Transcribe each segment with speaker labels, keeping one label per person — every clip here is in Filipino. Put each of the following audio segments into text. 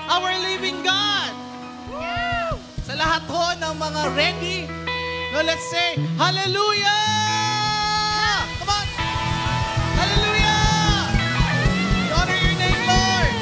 Speaker 1: our living God.
Speaker 2: Yeah.
Speaker 1: Sa lahat ho ng mga ready, no, let's say, Hallelujah! Come on! Hallelujah! We honor your name, Lord!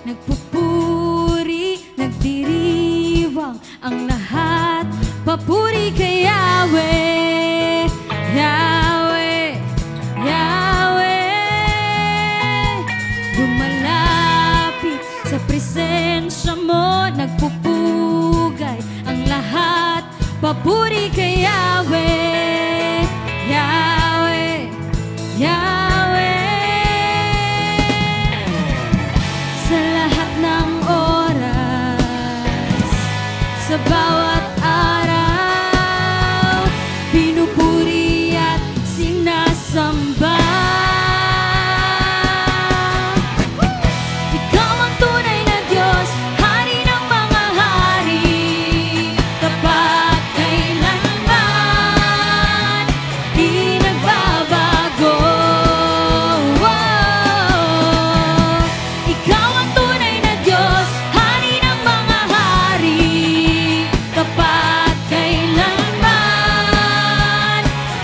Speaker 2: Nagpupuri, nagdiriwang ang lahat. Papuri kay Yahweh, Yahweh, Yahweh. Lumalapit sa presensya mo, nagpupugay ang lahat. Papuri kay Yahweh, Yahweh, Yahweh. Sa bawat araw, pinupuri at sinasamba. Ikaw ang tunay na Diyos, Hari ng mga hari, tapat kailanman, di nagbabago. Ikaw ang tunay na Diyos, Hari ng mga hari, tapat kailanman,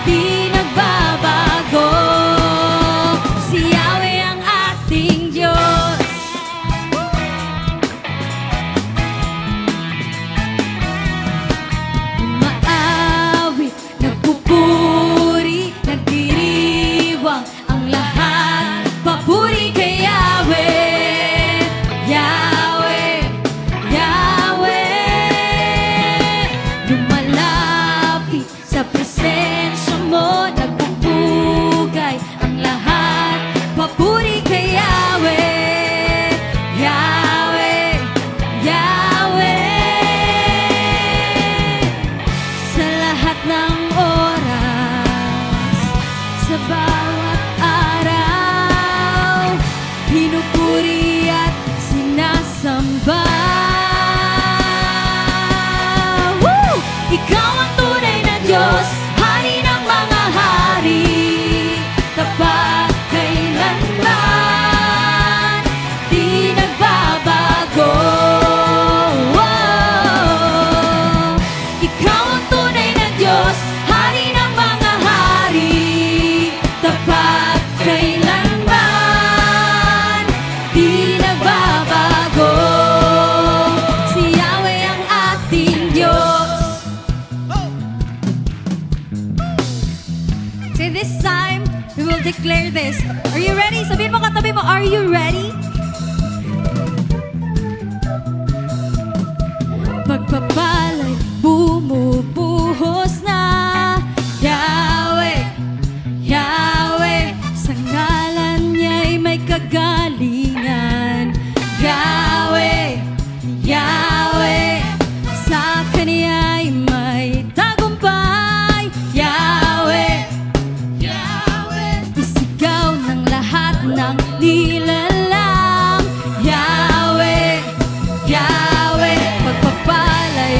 Speaker 2: di nagbabago. Si Yahweh ang ating Diyos. Umaawit, nagpupuri, nagdiriwang ang lahat. Papuri kay Yahweh, Yahweh, Yahweh. Lumalapit sa presensya mo, nagpupugay ang lahat. Papuri kay Yahweh, Yahweh, Yahweh. Sa lahat ng oras, sa bawat araw, pinupuri at sinasamba. Ikaw ang tunay na Diyos, Hari ng mga hari, tapat kailanman, di nagbabago. Ikaw ang tunay na Diyos, Hari ng mga hari, tapat kailanman, di nagbabago. Si Yahweh ang ating Diyos. Say this time, we will declare this. Are you ready? Sabihin mo katabi mo, are you ready? Pagpapalay, bumubuhos na. Yahweh, Yahweh, sa ngalan niya'y may kagalingan. Yahweh, Yahweh, sa Kaniya'y may tagumpay. Yahweh, Yahweh, isigaw ng lahat ng nilalang. Yahweh, Yahweh, pagpapalay,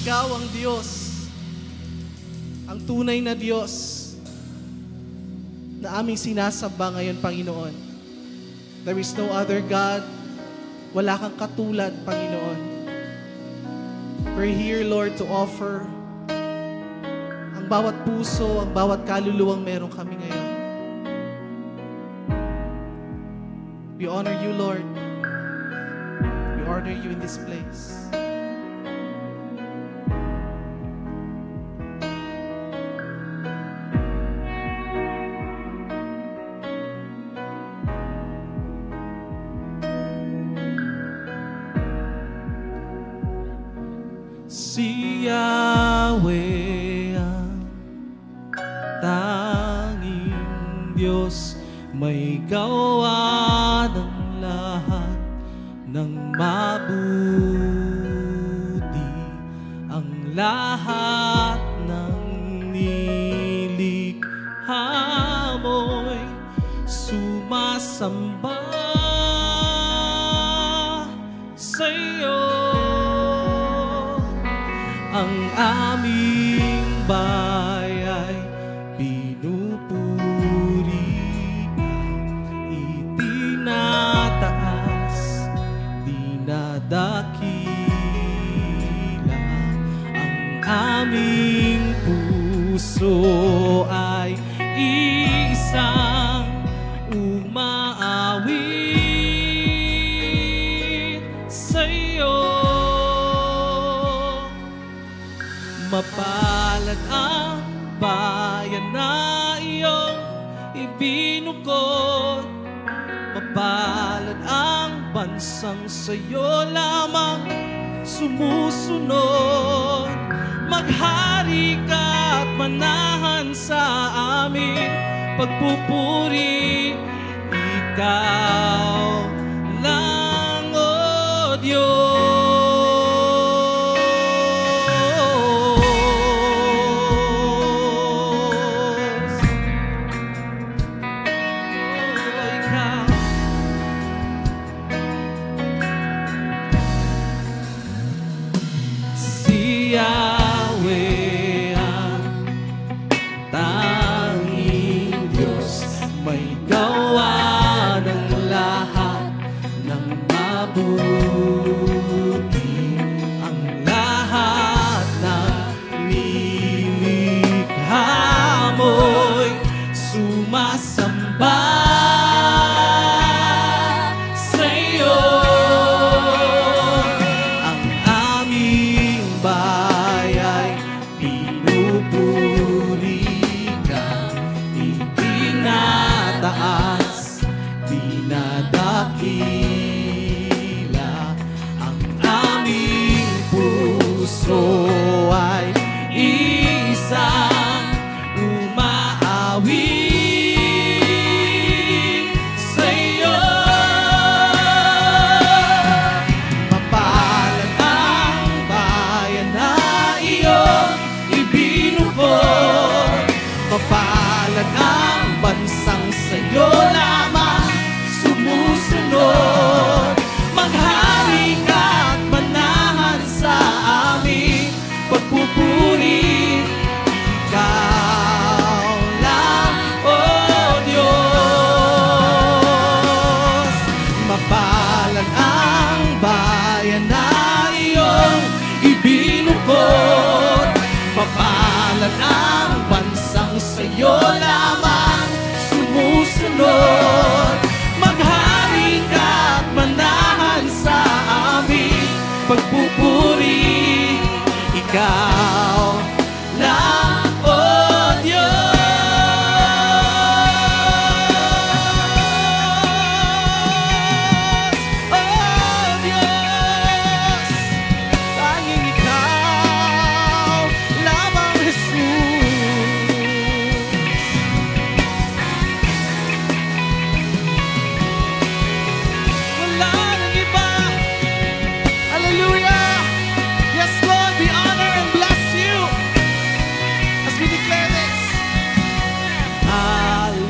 Speaker 1: Ikaw ang Diyos, ang tunay na Diyos na aming sinasamba ngayon, Panginoon. There is no other God. Wala kang katulad, Panginoon. We're here, Lord, to offer ang bawat puso, ang bawat kaluluwang meron kami ngayon. We honor you, Lord. We honor you in this place. Si Yahweh ang tanging Diyos, may gawa ng lahat ng mabuti. Ang lahat ng nilikha mo'y sumasamba sa iyo. Ang aming bayay pinupuri ka, itinataas, dinadakila. Ang aming puso ay isang umaawit sa iyo. Mapalad ang bayan na iyong ibinukod. Mapalad ang bansang sa'yo lamang sumusunod. Maghari ka at manahan sa aming pagpupuri. Ikaw lang, O Diyos. Yahweh ang tanging Diyos, may gawa ng lahat ng mabuti. Ang lahat ng nilikha mo'y sumasamba sa iyo. Ang aming bayay pinupuri ka, itinataas, dinadakila. Ang aming puso ay isang umaawit sa iyo. Mapalad ang bayan na iyong ibinukod. Mapalad ang bansang sa'yo lamang sumusunod. Maghari ka at manahan sa aming pagpupuri. Ikaw lang, O Diyos. Mapalad ang bayan na iyong ibinukod. Mapalad ang bansang sa'yo lamang sumusunod. Maghari ka at manahan sa aming pagpupuri. Ikaw lang, O Diyos. O Diyos, tanging ikaw lamang, Jesus. Wala nang iba. Hallelujah. Yes, Lord, we honor and bless you as we declare this.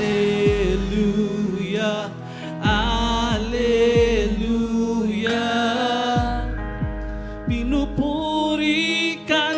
Speaker 1: Hallelujah. Hallelujah. Pinupuri ka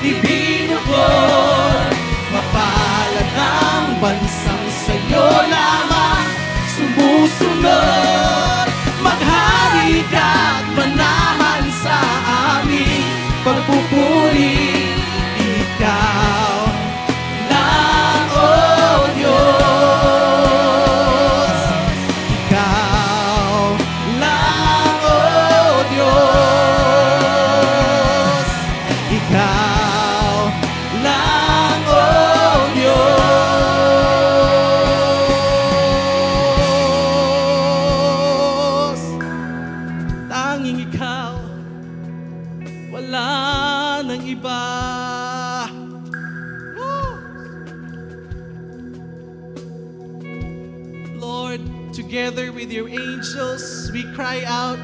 Speaker 1: ibinukod. Mapalad ang bansang sa'yo lamang sumusunod. Maghari ka at manahan sa aming pagpupuri. Ikaw lang, O Diyos. Ikaw lang, O Diyos. Ikaw lang, O Diyos. Tanging ikaw, wala nang iba. Lord, together with your angels, we cry out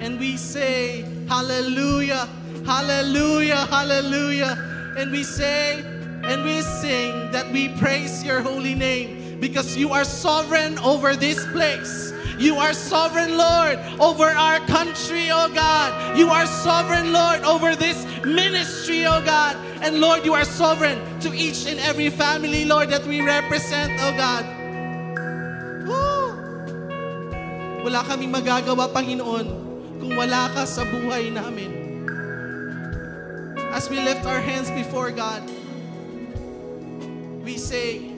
Speaker 1: and we say, hallelujah, hallelujah, hallelujah. And we say and we sing that we praise your holy name because you are sovereign over this place. You are sovereign, Lord, over our country, oh God. You are sovereign, Lord, over this ministry, oh God. And Lord, you are sovereign to each and every family, Lord, that we represent, oh God. Woo! Wala kaming magagawa, Panginoon, kung wala ka sa buhay namin. As we lift our hands before God, we say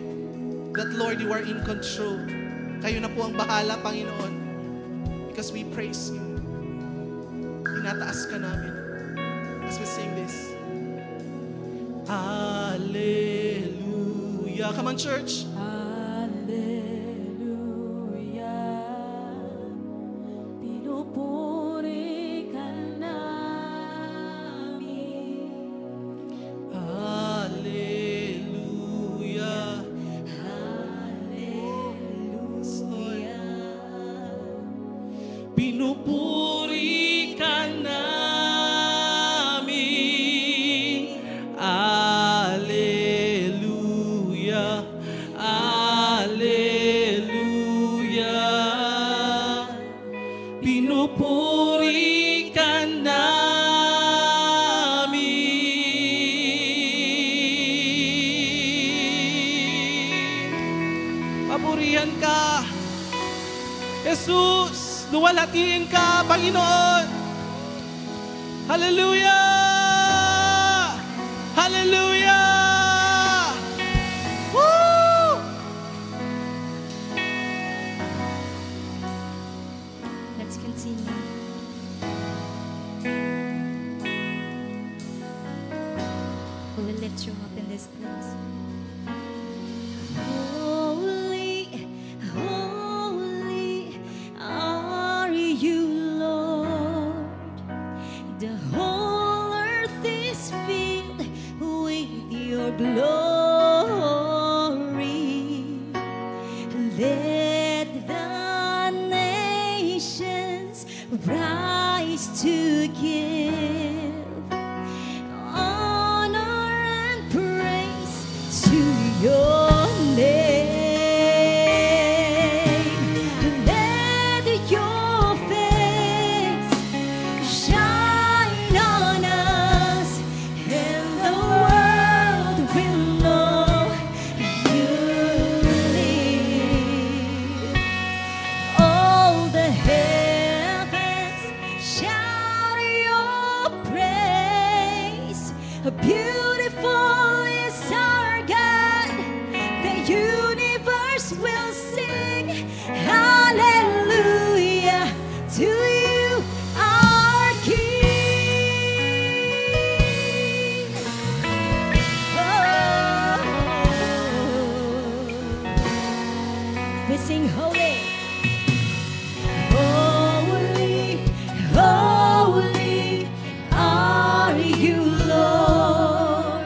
Speaker 1: that, Lord, you are in control. Kayo na po ang bahala, Panginoon. Because we praise you. Tinataas ka namin. As we sing this. Hallelujah. Come on, church.
Speaker 2: Pinupuri ka namin.
Speaker 1: Hallelujah. Pinupuri ka namin. Alleluia, alleluia. Pinupuri ka namin. Papurihan ka, Jesus. Luwalhatiin ka, Panginoon. Hallelujah! Hallelujah! Woo!
Speaker 2: Let's continue. We will lift you up in this place. Holy, holy are you, Lord. The whole earth is filled with your glory. Let the nations rise to give honor and praise to your name. Let your face shine on us, and the world will know you live. All the heavens shout your praise. Beautiful is our God. The universe will sing hallelujah to you, our King. Oh, we sing holy. Holy, holy are you, Lord.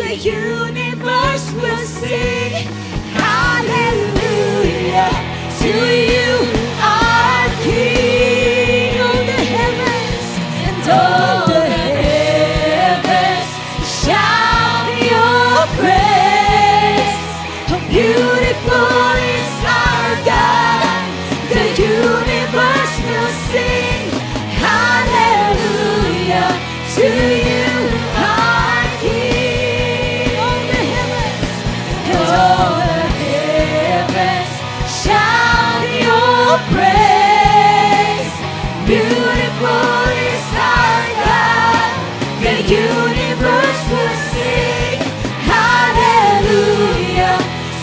Speaker 2: the universe will sing hallelujah to you, our King. All the heavens and all the heavens shout your praise. How beautiful is our God. The universe will sing hallelujah to you, our King. All the heavens and all the heavens shout your praise. Beautiful is our God. The universe will sing hallelujah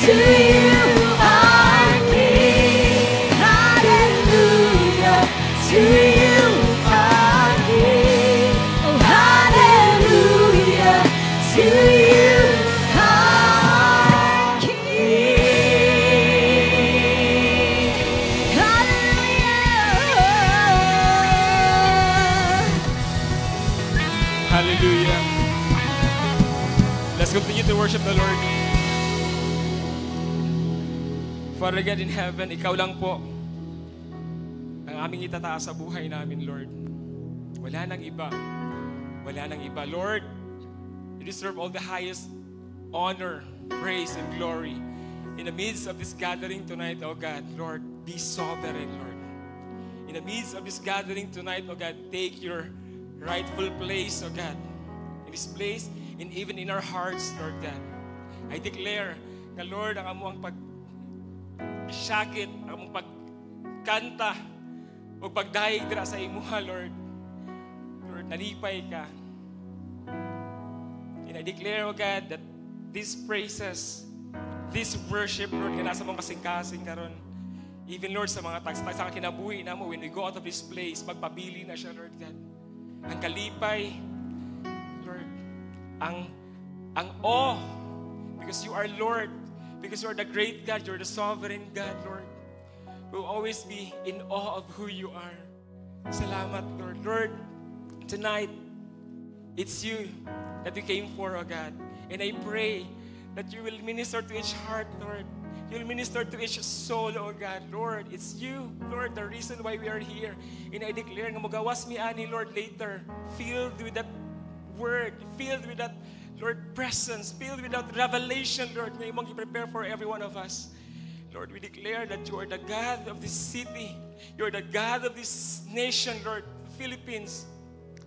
Speaker 2: to you, our King. Hallelujah to you, our King. Oh, hallelujah to you, our King. Hallelujah.
Speaker 3: Hallelujah. Let's continue to worship the Lord. Father God in heaven, Ikaw lang po ang aming itataas sa buhay namin, Lord. Wala nang iba. Wala nang iba. Lord, you deserve all the highest honor, praise, and glory. In the midst of this gathering tonight, oh God, Lord, be sovereign, Lord. In the midst of this gathering tonight, oh God, take your rightful place, oh God. In this place, and even in our hearts, Lord God. I declare na, Lord, ang amuang pag-syakit, ang among pagkanta, o pagdayeg dira sa imuha, Lord. Lord, nalipay ka. And I declare, oh God, that these praises, this worship, Lord, ka nasa mong kasing-kasing karon. Even, Lord, sa mga tags-tags sa kinabuhi na mo, when we go out of this place, magpabili na siya, Lord God. Ang kalipay, Lord, ang awe, because you are Lord, because you are the great God, you are the sovereign God, Lord. We'll always be in awe of who you are. Salamat, Lord. Lord, tonight, it's you that we came for, oh God. And I pray that you will minister to each heart, Lord. You will minister to each soul, oh God. Lord, it's you, Lord, the reason why we are here. And I declare nga magawas mi ani, Lord, later, filled with that word, filled with that, Lord, presence, filled with that revelation, Lord, na imong i-prepare for every one of us. Lord, we declare that you are the God of this city. You are the God of this nation, Lord, the Philippines.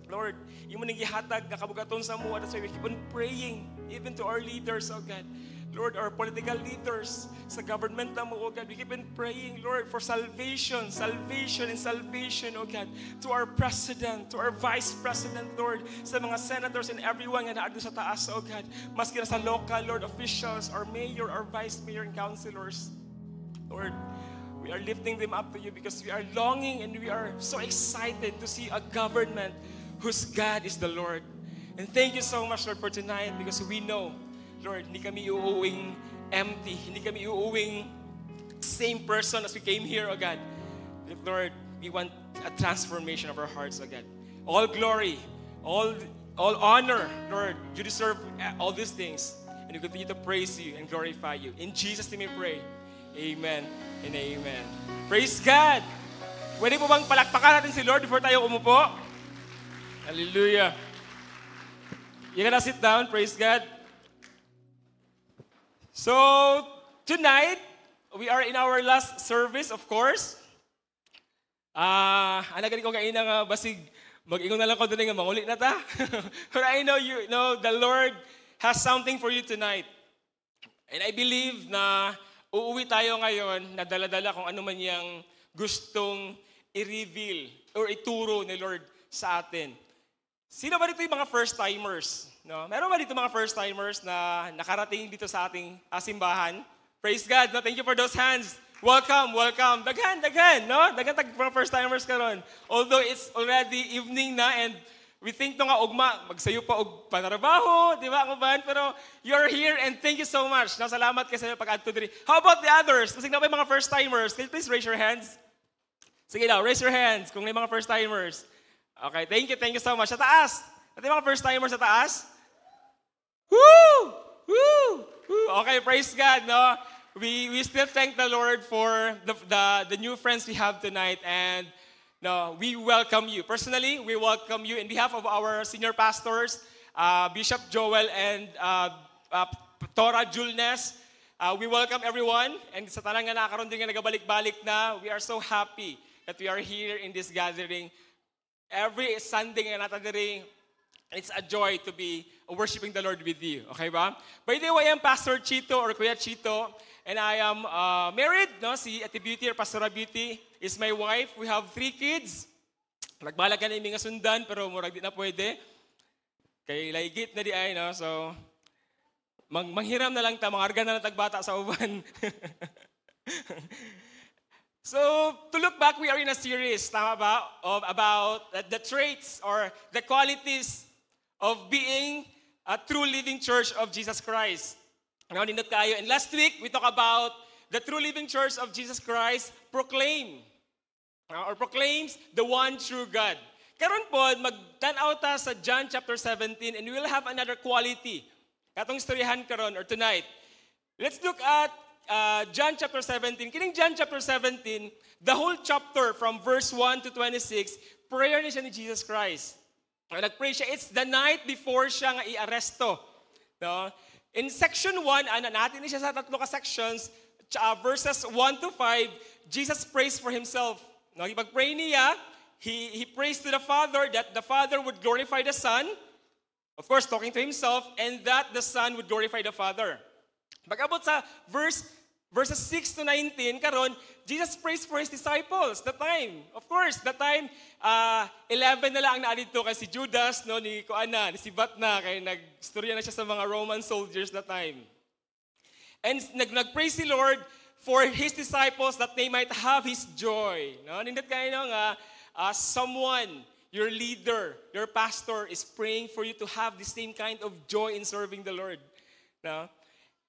Speaker 3: Lord, yung mga gihatag na kabugaton sa mo, that's why we keep on praying, even to our leaders, oh God. Lord, our political leaders, sa government na mo, oh God, we keep on praying, Lord, for salvation, salvation, and salvation, oh God, to our president, to our vice president, Lord, sa mga senators and everyone na naagdo sa taas, oh God, maski na sa local, Lord, officials, our mayor, our vice mayor, and councilors. Lord, we are lifting them up to you because we are longing and we are so excited to see a government whose God is the Lord. And thank you so much, Lord, for tonight because we know, Lord, hindi kami uuwing empty. Hindi kami uuwing same person as we came here, oh God. Lord, we want a transformation of our hearts, oh God. All glory, all honor, Lord, you deserve all these things. And we continue to praise you and glorify you. In Jesus' name we pray. Amen and amen. Praise God! Pwede po bang palakpakan natin si Lord before tayo umupo? Hallelujah. You can sit down. Praise God. So, tonight, we are in our last service, of course. Anagani ko kaina nga basig mag-ingon na lang ko doon nga manguli na ta. But I know you know the Lord has something for you tonight. And I believe na uuwi tayo ngayon na dala-dala kung ano man yung gustong i-reveal or ituro ni Lord sa atin. Sino ba dito yung mga first-timers? No? Meron ba dito mga first-timers na nakarating dito sa ating simbahan? Praise God. No? Thank you for those hands. Welcome, welcome. Daghan, no? Daghan mga first-timers karon. Although it's already evening na and we think nga ugma, magsayo pa og panarabaho, di ba, kuban? Pero you're here and thank you so much. No, salamat kayo sa pag-add to diri. How about the others? Kasi na ba yung mga first-timers? Can you please raise your hands? Sige daw, raise your hands kung may mga first-timers. Okay, thank you so much. Sa taas. Ito yung mga first-timers sa taas. Woo! Okay, praise God, no? We still thank the Lord for the new friends we have tonight, and no, we welcome you. Personally, we welcome you in behalf of our senior pastors, Bishop Joel and Tora Julnes. We welcome everyone, and sa tanang nga nakaroon din nga nagabalik-balik na, we are so happy that we are here in this gathering. Every Sunday nga natadiri, it's a joy to be worshiping the Lord with you. Okay ba? By the way, I am Pastor Chito or Kuya Chito, and I am married. No? Si Ate Beauty or Pastora Beauty is my wife. We have 3 kids. Nagbalag ka na yung mga sundan, pero murag di na pwede. Kay laigit na di ay, no? So, manghiram na lang ta, mangarga na tagbata sa uban. So, to look back, we are in a series, tama ba, about the traits or the qualities of being a true living church of Jesus Christ. Ano, nindot kayo. And last week, we talked about the true living church of Jesus Christ proclaims the one true God. Karon po, mag-tanaw ta sa John chapter 17, and we will have another quality. Katong istoryahan karon or tonight. Let's look at John chapter 17. Kining John chapter 17, the whole chapter from verse 1 to 26, prayer ni siya ni Jesus Christ. Nag-pray siya. It's the night before siya nga i-aresto. No? In section 1, natin ni siya sa 3 sections, verses 1 to 5, Jesus prays for himself. No? Pag-pray niya, he prays to the Father that the Father would glorify the Son, of course, talking to himself, and that the Son would glorify the Father. Pag-abot sa verses 6 to 19, karon, Jesus prays for his disciples, the time. Of course, the time, 11 na lang na dito kay si Judas, no, ni Kuana, ni si Batna, kay nag-storya na siya sa mga Roman soldiers that time. And nag-pray si Lord for his disciples that they might have his joy. No? Nindot kayo nga, someone, your leader, your pastor is praying for you to have the same kind of joy in serving the Lord. No?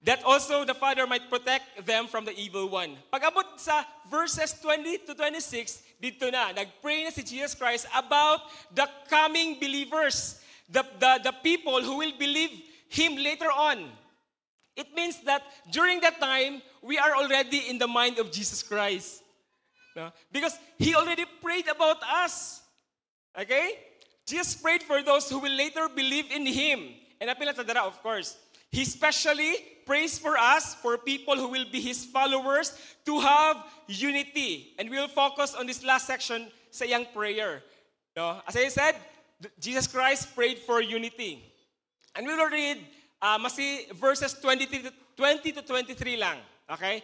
Speaker 3: That also the Father might protect them from the evil one. Pag-abot sa verses 20 to 26, dito na, nag-pray na si Jesus Christ about the coming believers, the people who will believe Him later on. It means that during that time, we are already in the mind of Jesus Christ. No? Because He already prayed about us. Okay? Jesus prayed for those who will later believe in Him. And apila tadara, of course. He specially prays for us, for people who will be His followers, to have unity. And we will focus on this last section sa iyang prayer. No? As I said, Jesus Christ prayed for unity. And we will read verses 20 to 23 lang. Okay?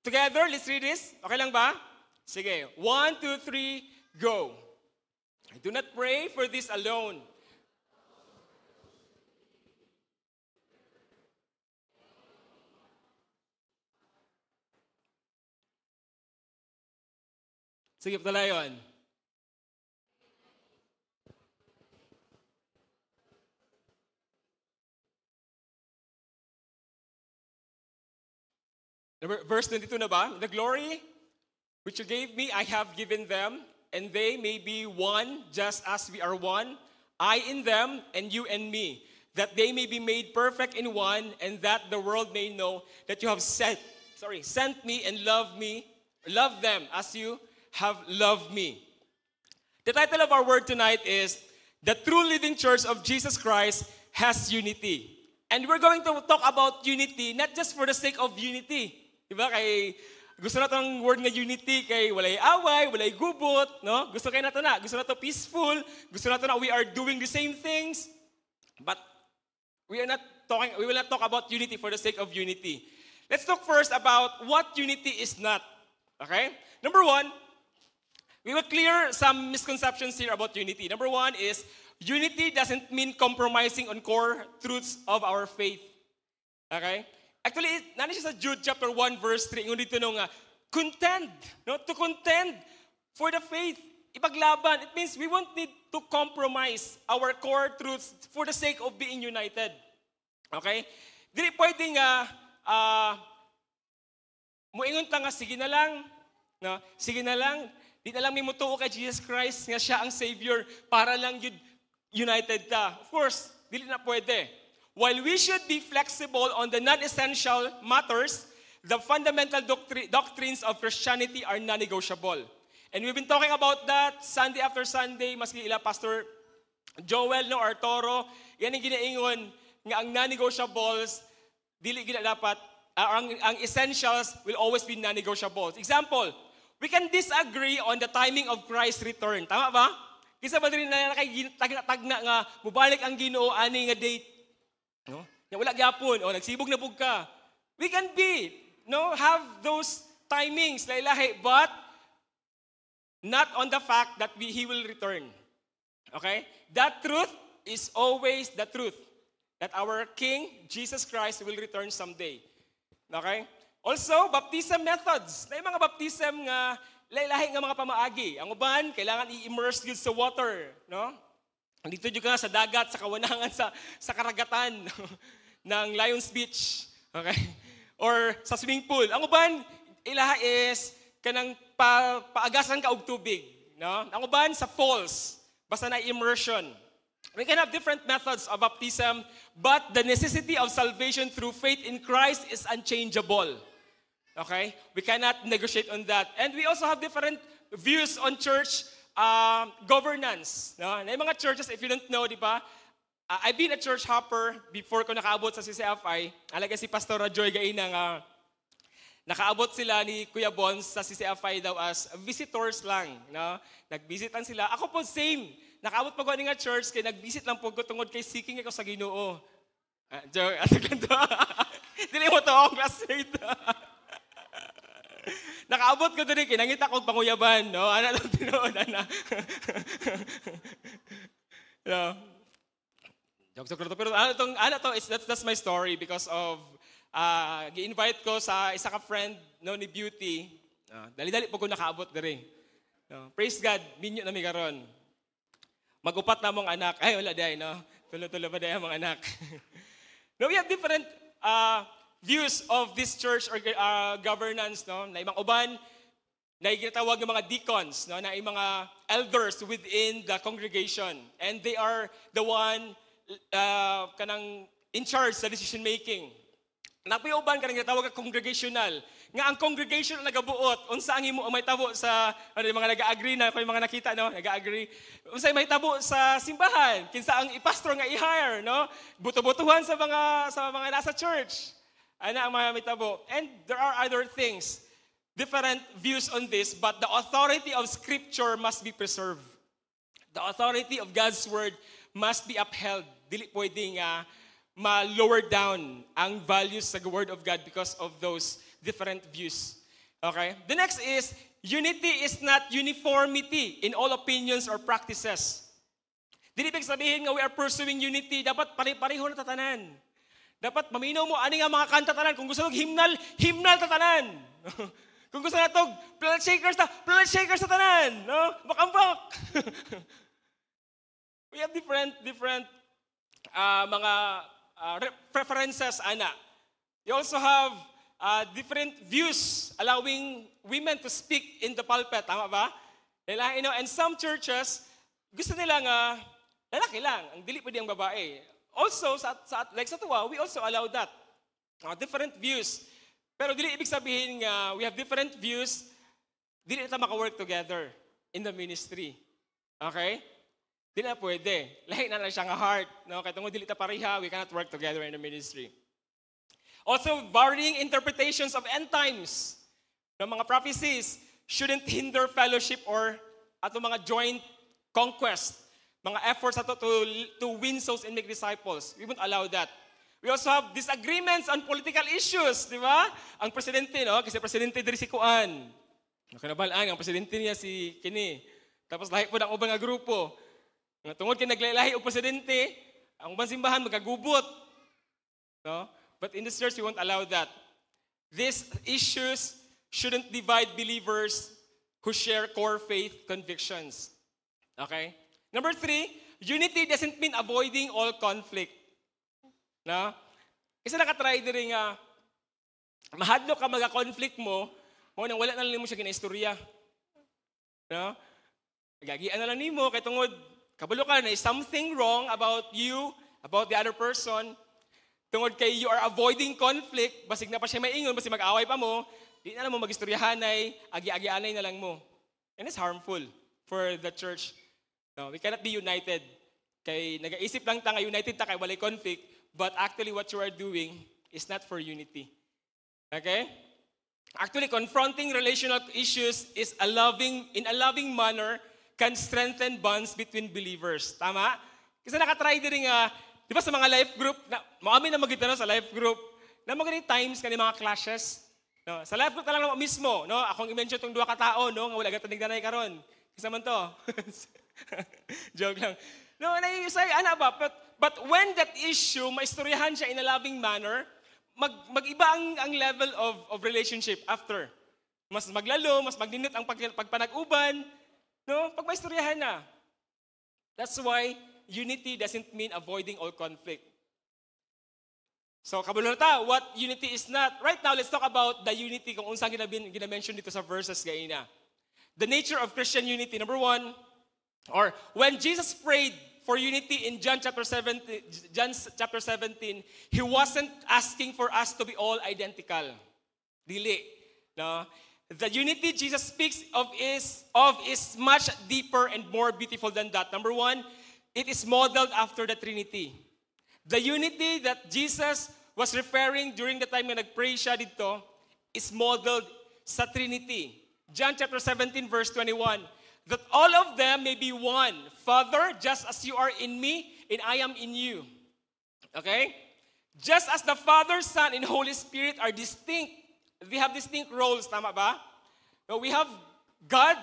Speaker 3: Together, let's read this. Okay lang ba? Sige. 1, 2, 3, go. I do not pray for this alone. Sige, patalayon. Verse 22 na ba? The glory which you gave me, I have given them, and they may be one just as we are one, I in them and you in me, that they may be made perfect in one, and that the world may know that you have sent me and love them as you have loved me. The title of our word tonight is The True Living Church of Jesus Christ Has Unity. And we're going to talk about unity, not just for the sake of unity. Diba? Kay gusto na itong word na unity, kay walay away, walay gubot, no? Gusto kayo na ito na. Gusto na ito peaceful. Gusto na ito na we are doing the same things. But we will not talk about unity for the sake of unity. Let's talk first about what unity is not. Okay? Number 1, we will clear some misconceptions here about unity. Number 1 is, unity doesn't mean compromising on core truths of our faith. Okay? Actually, nani siya sa Jude chapter 1 verse 3, yung dito nung contend, no? To contend for the faith. Ipaglaban. It means we won't need to compromise our core truths for the sake of being united. Okay? Dili pwedeng muingon ta nga sige na lang, no? Sige na lang. Di na lang may mutuo kay Jesus Christ nga siya ang Savior para lang united ta. Of course, dili na pwede. while we should be flexible on the non-essential matters, the fundamental doctrines of Christianity are non-negotiable. And we've been talking about that Sunday after Sunday, maski ila Pastor Joel no Arturo, yan ang ginaingon nga ang non-negotiables dili gina dapat ang essentials will always be non-negotiables. Example, we can disagree on the timing of Christ's return. Tama ba? Kisa ba din na nakay-tagna nga mubalik ang Ginoo ani nga date? No? Nga wala gyapon o nagsibog na pug ka. We can have those timings lahi-lahi, but not on the fact that he will return. Okay? That truth is always the truth. That our King, Jesus Christ, will return someday. Okay? Also, baptism methods. Na yung mga baptism nga, lahi-lahi nga mga pamaagi. Ang uban, kailangan i-immerse yun sa water. No? Dito yun ka sa dagat, sa kawanangan, sa karagatan ng Lion's Beach. Okay? Or sa swimming pool. Ang uban, ilaha is kanang paagasan ka og tubig. No? Ang uban, sa falls. Basta na immersion. We can have different methods of baptism, but the necessity of salvation through faith in Christ is unchangeable. Okay? We cannot negotiate on that. And we also have different views on church governance. No? Na yung mga churches, if you don't know, di ba? I've been a church hopper before ko nakaabot sa CCFI. Alaga si Pastor Joy Gaina nga nakaabot sila ni Kuya Bons sa CCFI daw as visitors lang. No? Nagbisitan sila. Ako po same. Nakaabot pa ko nga church kaya nagvisit lang po ko tungod kay seeking ako sa Ginoo. Joke. Dili mo to akong classmate. Nakaabot ko doon kaya nangita ko panguyaban. No? Ana lang tinoon. No? Joke. Pero ano to, that's my story because of gi-invite ko sa isa ka friend no, ni Beauty. Dali-dali po ko nakaabot diri. No, praise God, minyo na mi karon. Mag-upat na mong anak. Ay, wala dahi, no? Tulo-tulo pa dahi ang mga anak. No, we have different views of this church or governance, no? Na ibang uban, na ginatawag ng mga deacons, no? Na mga elders within the congregation. And they are the one kanang in charge sa decision making. Napayuban ka nang ginatawag ka congregational. Nga ang congregation na nagabuot, unsa ang imo may tabo sa mga nag-agree na kay mga nakita no, nag-agree. Unsa may tabo sa simbahan, kinsa ang ipastor nga i-hire, no? Buto-butuhan sa mga nasa church. Ana ang mga may tabo. And there are other things, different views on this, but the authority of Scripture must be preserved. The authority of God's word must be upheld. Dili pwedeng ma-lower down ang values sa word of God because of those different views. Okay? The next is, unity is not uniformity in all opinions or practices. Dili ibig sabihin nga we are pursuing unity, dapat pare-pareho na tatanan. Dapat maminaw mo ani nga mga kanta tanan. Kung gusto mo hymnal tatanan. Kung gusto na tog planet shakers sa tanan, no? Bakambak. We have different mga preferences ana. You also have different views allowing women to speak in the pulpit. Tama ba? And some churches, gusto nila nga, lalaki lang, ang dili pwede ang babae. Also, like sa tuwa, we also allow that. Different views. Pero dili ibig sabihin nga, we have different views, dili na maka-work together in the ministry. Okay? Dili na pwede. Lahi na lang siya nga heart. No? Kaya tungkol dili ta pareha, we cannot work together in the ministry. Also, varying interpretations of end times ng mga prophecies shouldn't hinder fellowship or ato mga joint conquest, mga efforts ato to win souls and make disciples. We won't allow that. We also have disagreements on political issues, di ba? Ang presidente, no? Kasi presidente diri si Kuan. Nakanabalaan, ang presidente niya si Kini. Tapos lahi po ng ubang nga grupo. Tungod kay naglahi og presidente, ang ubang simbahan magkagubot. No? But in this church, we won't allow that. These issues shouldn't divide believers who share core faith convictions. Okay? Number 3, unity doesn't mean avoiding all conflict. No? Isa nakatry din nga, mahadlo ka mag-conflict mo nang wala na lang mo siya gina-istorya. No? Gagian na lang nimo kay tungod kabalo ka na is something wrong about you, about the other person. tungod kay you are avoiding conflict, basig na pa siya maingon, basig mag-away pa mo, di na mo mag-istoryahanay, agi-agi-anay na lang mo. And it's harmful for the church. No, we cannot be united. Kay nag-iisip lang ta nga united ta kay walay conflict, but actually what you are doing is not for unity. Okay? Actually, confronting relational issues in a loving manner can strengthen bonds between believers. Tama? Kasi nakatry din nga, di ba sa mga life group, maamin na magkita sa life group, na mga times kani mga clashes. No? Sa life group na lang mismo, no? Akong i-mention itong dua katao, no? Nga wala agad tanigdanay karon. Kisa man to. Joke lang. No, naisay, ana ba? But when that issue, maistoryahan siya in a loving manner, mag-iba ang level of relationship after. Mas maglalo, mas magninit ang pagpanag-uban, no? Pag maistoryahan na. That's why unity doesn't mean avoiding all conflict. So, kabulon ta, what unity is not. Right now, let's talk about the unity kung unsang gina-mention dito sa verses gaina. The nature of Christian unity, number 1, or when Jesus prayed for unity in John chapter 17, He wasn't asking for us to be all identical. Dili. No? The unity Jesus speaks of is much deeper and more beautiful than that. Number 1, it is modeled after the Trinity. The unity that Jesus was referring during the time na nag-pray siya dito is modeled sa Trinity. John chapter 17 verse 21. That all of them may be one. Father, just as you are in me, and I am in you. Okay? Just as the Father, Son, and Holy Spirit are distinct, they have distinct roles, tama ba? No, we have God,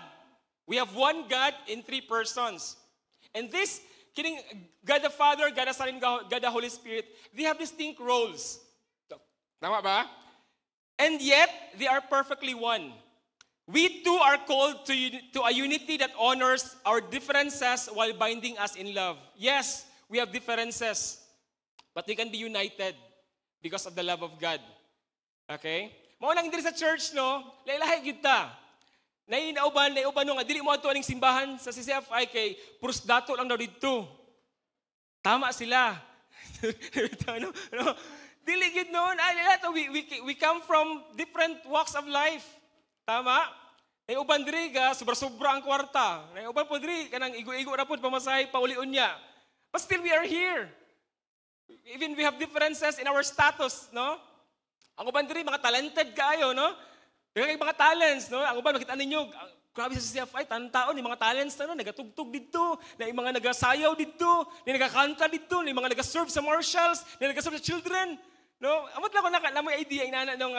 Speaker 3: we have one God in 3 persons. And this, God the Father, God the Son, and God the Holy Spirit, they have distinct roles. Tama ba? And yet, they are perfectly one. We too are called to a unity that honors our differences while binding us in love. Yes, we have differences, but we can be united because of the love of God. Okay? Mao lang diri sa church, no? Lahi-lahi gyud ta. Nauban no nga dili mo adto aning simbahan sa CCFI kay puros dato lang daw didto. Tama sila. no? Dili gyud noon. We come from different walks of life. Tama? Nauban diri ga sobra-sobra ang kwarta. Nauban po diri kanang igo-igo ra pud pamasahe paulion niya. But still we are here. Even we have differences in our status, no? Ang uban diri mga talented kaayo, no? Kay mga talents, no? Ang uban makita ninyo, grabe sa CFI, taon ni mga talents na no, nagatugtog dito, na mga nagasayaw dito, ni nagakanta dito, ni mga nagaserve sa marshals, ni nagaserve sa children, no? Amot lang ko na mo idea inana nung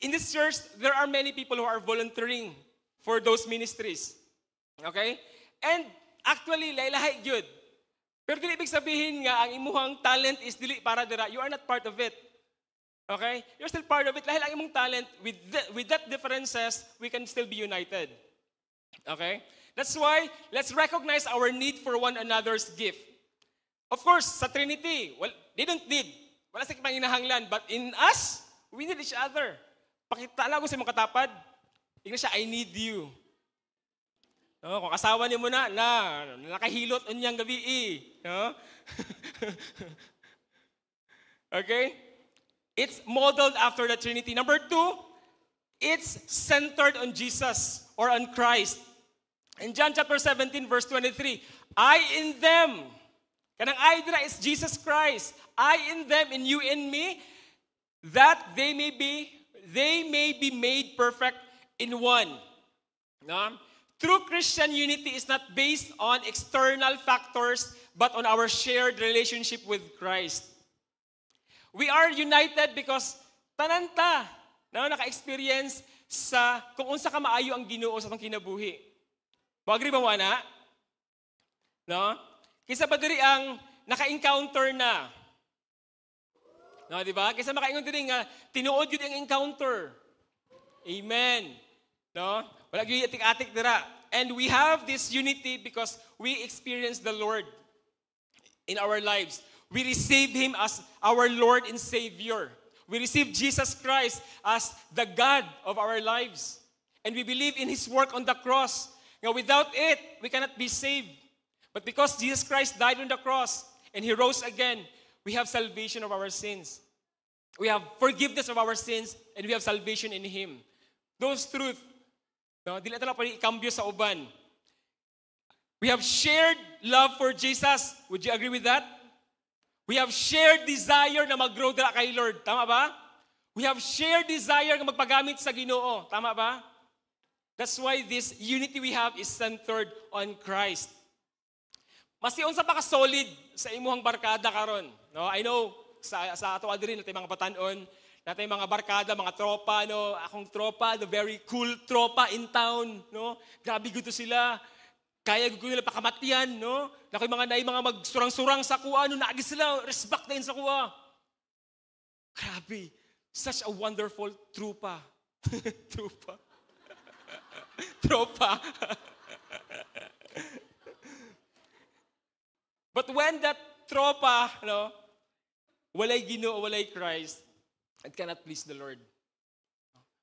Speaker 3: in this church, there are many people who are volunteering for those ministries. Okay? And actually, lahi-lahi gyud. Pero dili ibig sabihin nga ang imuhang talent is dili para dira. You are not part of it. Okay? You're still part of it. Lahi lang imong talent. With that differences, we can still be united. Okay? That's why, let's recognize our need for one another's gift. Of course, sa Trinity, well, they don't need. Wala sa panginahanglan. But in us, we need each other. Pakita lang ko sa mga katapad. Tingnan siya, I need you. No, kung asawa niyo mo na nakahilot unyang gabi no? Okay? It's modeled after the Trinity. Number 2, it's centered on Jesus or on Christ. In John chapter 17 verse 23, I in them. Kanang I dira is Jesus Christ. I in them and you in me, that they may be made perfect in one. No? True Christian unity is not based on external factors, but on our shared relationship with Christ. We are united because tananta naka-experience sa kung unsa ka maayo ang Ginoo sa atong kinabuhi. Agree ba mo ana? No? Kisa ba diri ang naka-encounter na? No, di ba? Kaysa makaingon din nga tinuod yun ang encounter. Amen. No? Wala gyud atik-atik dira. And we have this unity because we experience the Lord in our lives. We receive Him as our Lord and Savior. We receive Jesus Christ as the God of our lives. And we believe in His work on the cross. Now, without it, we cannot be saved. But because Jesus Christ died on the cross and He rose again, we have salvation of our sins. We have forgiveness of our sins, and we have salvation in Him. Those truth, no, dili ito lang pwede ikambyo sa uban. We have shared love for Jesus. Would you agree with that? We have shared desire na mag-grow dala kay Lord. Tama ba? We have shared desire na magpagamit sa Ginoo. Tama ba? That's why this unity we have is centered on Christ. Mas unsa pa ka solid sa imuhang barkada karon. No, I know sa ato adiri natay mga batanon, natay mga barkada, mga tropa, no, akong tropa, the very cool tropa in town, no. Grabe gud sila. Kaya gud nila pakamatian, no. Nakoy mga naay mga magsurang-surang sa kuha, no, naagi sila respect din sa kuha. Grabe. Such a wonderful trupa. Trupa. Tropa. But when that tropa, no, walay Ginoo, walay Christ, it cannot please the Lord.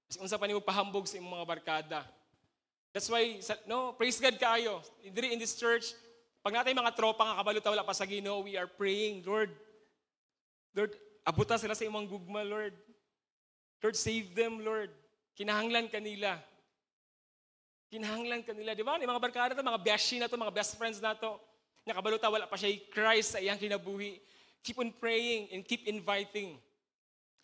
Speaker 3: Kasi unsa pa nimo pahambog sa imong mga barkada. That's why, no, praise God kaayo. In this church, pag natay mga tropa nga kabalo ta wala pa sa Ginoo, we are praying, Lord, abuta sila sa imong gugma, Lord. Lord, save them, Lord. Kinahanglan kanila. Kinahanglan kanila. Di ba? Yung mga barkada to, mga beshi na to, mga best friends na to. Nakabaluta, wala pa siya Christ sa iyang kinabuhi. Keep on praying and keep inviting.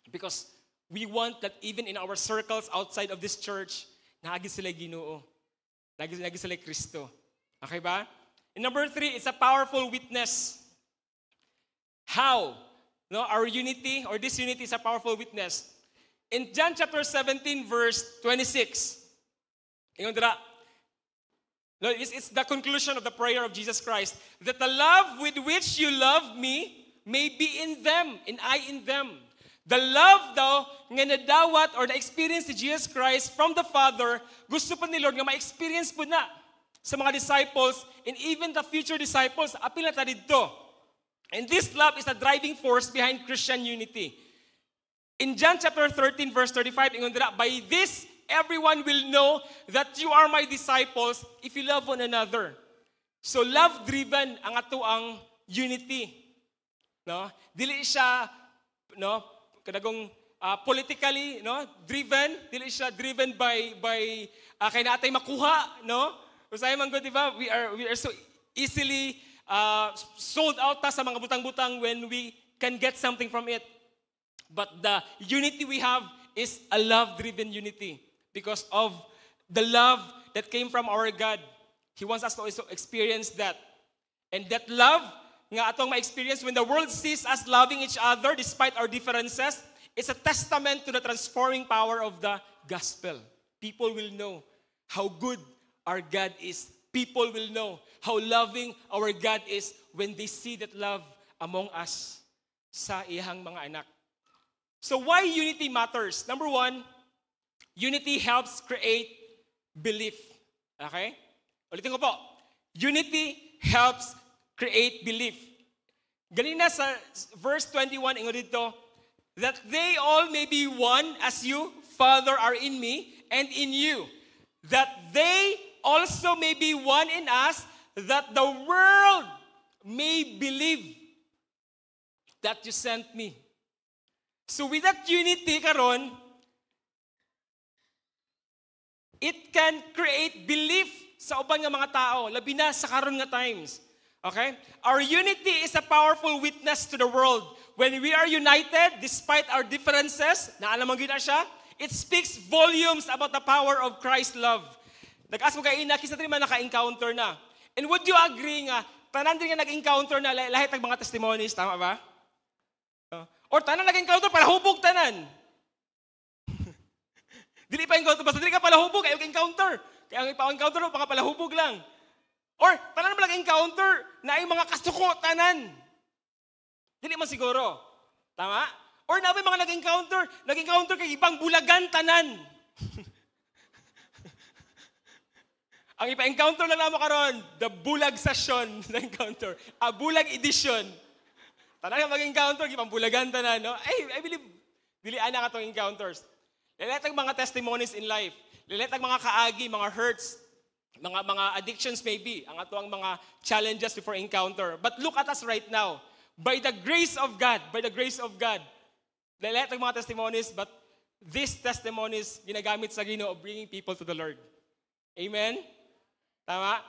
Speaker 3: Because we want that even in our circles outside of this church, naagi sila Ginoo. Naagi sila Kristo. Okay ba? And number 3, it's a powerful witness. How? No, our unity, or this unity is a powerful witness. In John chapter 17, verse 26, no, it's the conclusion of the prayer of Jesus Christ, that the love with which you love me may be in them, and I in them. The love daw nga nadawat or na-experience ni Jesus Christ from the Father, gusto pa ni Lord nga ma-experience po na sa mga disciples and even the future disciples. Apil na ta dito. And this love is a driving force behind Christian unity. In John chapter 13, verse 35, ingon dira, by this everyone will know that you are my disciples if you love one another. So love-driven ang ato ang unity. No? Dili siya, no, kadagong politically, no, driven, dili siya driven by kay natay makuha, no? Usay man gud, di ba? We are so easily sold out ta sa mga butang-butang when we can get something from it. But the unity we have is a love-driven unity because of the love that came from our God. He wants us to also experience that. And that love nga atong ma-experience when the world sees us loving each other despite our differences, it's a testament to the transforming power of the gospel. People will know how good our God is. People will know how loving our God is when they see that love among us sa iyang mga anak. So why unity matters? Number 1, unity helps create belief. Okay? Ulitin ko po. Unity helps create belief. Ganina sa verse 21, ingo dito, that they all may be one as you, Father, are in me and in you. That they also may be one in us, that the world may believe that you sent me. So with that unity karon, it can create belief sa uban nga mga tao, labi na sa karon nga times. Okay? Our unity is a powerful witness to the world. When we are united, despite our differences, naalam gyud na siya, it speaks volumes about the power of Christ's love. Nag-ask mo kay ina, kisa rin man naka-encounter na. And would you agree nga, tanan din nga nag-encounter na lahat ng mga testimonies, tama ba? Or tanan nag-encounter, palahubog tanan. Dili pa encounter, basta dili ka palahubog, ayaw ka-encounter. Kaya ang ipa-encounter mo, baka palahubog lang. Or tanan mo nag-encounter na ay mga kasuko tanan. Dili man siguro. Tama? Or nabi mga nag-encounter kay ibang bulagan tanan. Ang ipa-encounter lang naman karon, the bulag session na encounter. Bulag edition. Tanan nga mag-encounter, ibang bulagan tanan, no? I believe, dilian na katong encounters. Liletag mga testimonies in life. Liletag mga kaagi, mga hurts, mga addictions maybe, ang ato ang mga challenges before encounter. But look at us right now. by the grace of God, lahat ng mga testimonies, but these testimonies, ginagamit sa Ginoo, bringing people to the Lord. Amen? Tama?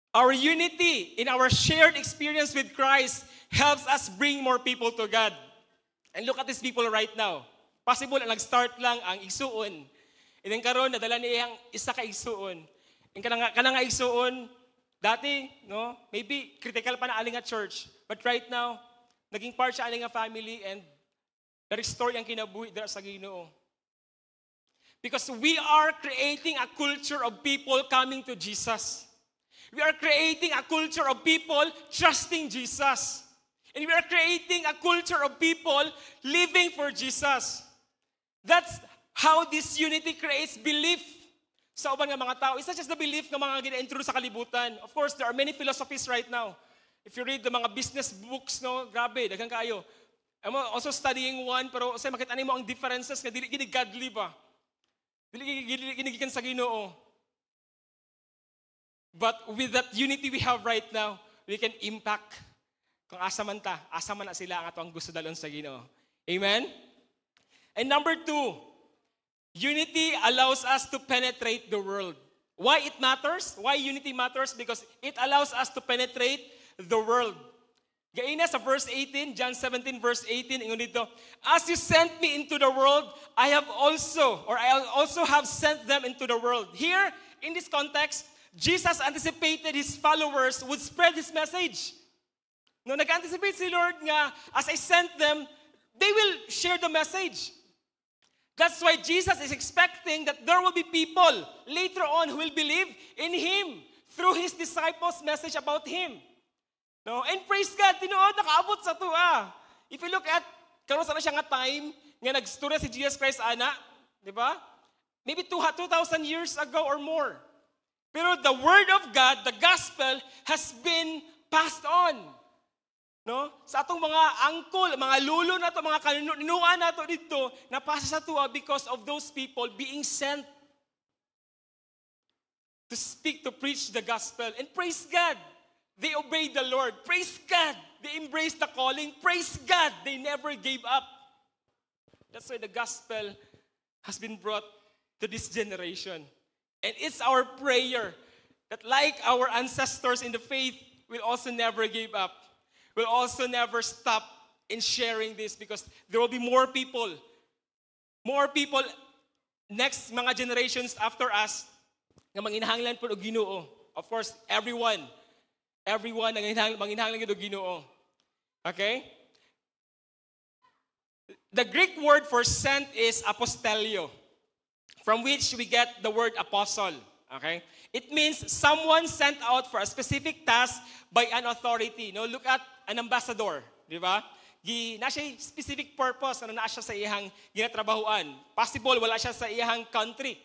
Speaker 3: Our unity in our shared experience with Christ helps us bring more people to God. And look at these people right now. Possible na nag-start lang ang igsuon. And then karon nadala niya ang isa ka igsuon. And kanang igsuon, dati, no, maybe critical pa na aling at church. But right now, naging part siya aling a family and na-restore ang kinabuhi dira sa Ginoo. Because we are creating a culture of people coming to Jesus. We are creating a culture of people trusting Jesus. And we are creating a culture of people living for Jesus. That's how this unity creates belief sa uban nga mga tao. It's not just the belief ng mga gina-introduce sa kalibutan. Of course, there are many philosophies right now. If you read the mga business books, no, grabe, daghang kaayo. I'm also studying one, pero say makita nimo ang differences nga dili gini godly ba. Dili ginigikan sa Ginoo. But with that unity we have right now, we can impact kung asa man na sila ang atong gusto dalon sa Ginoo. Amen? And number 2, unity allows us to penetrate the world. Why it matters? Why unity matters? Because it allows us to penetrate the world. Gaina sa verse 18, John 17 verse 18, ingon dito, as you sent me into the world, I also have sent them into the world. Here, in this context, Jesus anticipated his followers would spread his message. No, nag-anticipate si Lord nga, as I sent them, they will share the message. That's why Jesus is expecting that there will be people later on who will believe in Him through His disciples' message about Him. No? And praise God, tinuod, nakaabot sa tuwa. If you look at, karon sana siya nga time, nga nagstorya si Jesus Christ, ana, di ba? Maybe 2,000 years ago or more. Pero the Word of God, the Gospel, has been passed on. No? Sa atong mga angkol, mga lulo na to, mga kaninuan na to dito, napasa sa tuwa because of those people being sent to speak, to preach the Gospel. And praise God, they obeyed the Lord. Praise God, they embraced the calling. Praise God, they never gave up. That's why the Gospel has been brought to this generation. And it's our prayer that like our ancestors in the faith, will also never give up. Will also never stop in sharing this because there will be more people next mga generations after us nga manginahanglan po og Ginoo. Of course, everyone manginahanglan gyud og Ginoo. Okay? The Greek word for sent is apostelio, from which we get the word apostle. Okay? It means someone sent out for a specific task by an authority. No, look at an ambassador, di ba? Na siya specific purpose, na siya sa iyang ginatrabahuan. Possible wala siya sa iyang country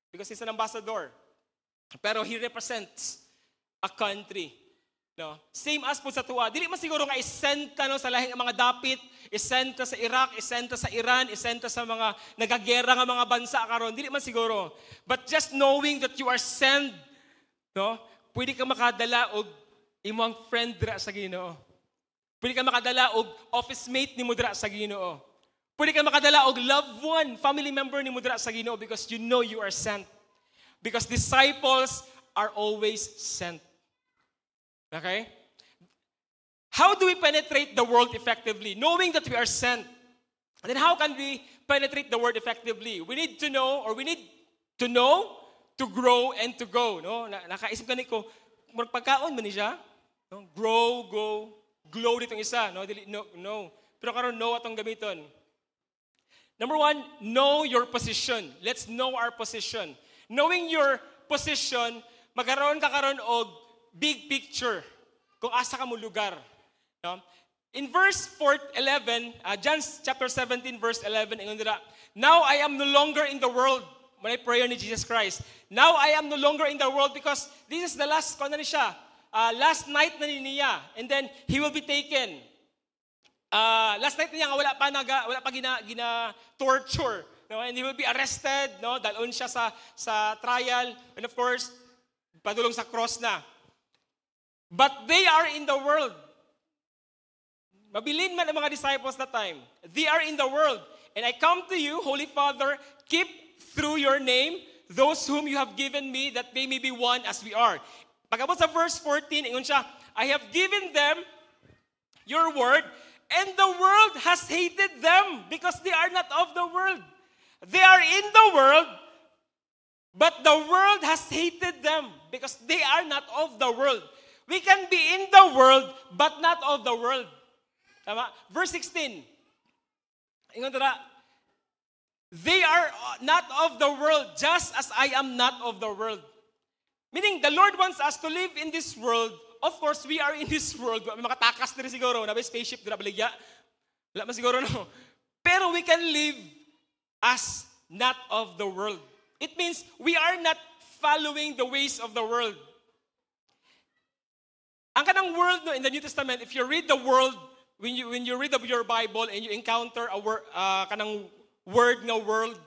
Speaker 3: because he's an ambassador. Pero he represents a country. No? Same as po sa tuwa. Dili man siguro nga isenta no, sa lahing mga dapit, isenta sa Iraq, isenta sa Iran, isenta sa mga nagagera nga mga bansa karon. Dili man siguro. But just knowing that you are sent, no, pwede ka makadala og imong friend dira sa Ginoo. Pwede ka makadala og office mate ni mo dira sa Ginoo. Pwede ka makadala og loved one, family member ni mo dira sa Ginoo because you know you are sent. Because disciples are always sent. Okay? How do we penetrate the world effectively? Knowing that we are sent. And then how can we penetrate the world effectively? We need to know, to grow, and to go. No? Nakaisip ka ko, magpagkaon man ni siya? No? Grow, go, glow ditong isa. No. Pero karon know atong gamiton. Number 1, know your position. Let's know our position. Knowing your position, magkaroon ka karon og big picture kung asa ka mo lugar. No? In verse 11, John chapter 17 verse 11, ingon dira, now I am no longer in the world. May prayer ni Jesus Christ. Now I am no longer in the world because this is the last last night na niya, and then he will be taken. Last night niya nga wala pa gina torture, no? And he will be arrested, no? Dalon siya sa trial, and of course padulong sa cross na. but they are in the world. Mabilin man ang mga disciples that time. They are in the world. And I come to you, Holy Father, keep through your name those whom you have given me, that they may be one as we are. Pagkabot sa verse 14, ingon siya, I have given them your word, and the world has hated them because they are not of the world. They are in the world, but the world has hated them because they are not of the world. We can be in the world, but not of the world. Tama? Verse 16. Ingon tara, they are not of the world, just as I am not of the world. Meaning, the Lord wants us to live in this world. Of course, we are in this world. May makatakas na rin siguro. Nabay spaceship, dira baligya. Wala man siguro, no? Pero we can live as not of the world. It means we are not following the ways of the world. Ang kanang world, no, in the New Testament, if you read the world, when you read your Bible and you encounter a kanang word na world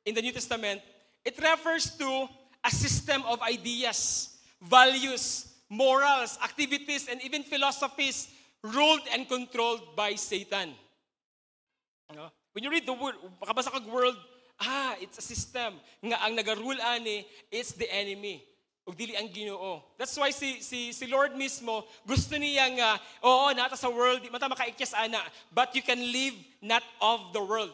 Speaker 3: in the New Testament, it refers to a system of ideas, values, morals, activities, and even philosophies ruled and controlled by Satan. When you read the word, makabasa kag world, it's a system. Nga ang nagarule ani, it's the enemy. Ug dili ang Ginoo. That's why si Lord mismo gusto niya nga nata sa world, di man ta makaikyas ana, but you can live not of the world.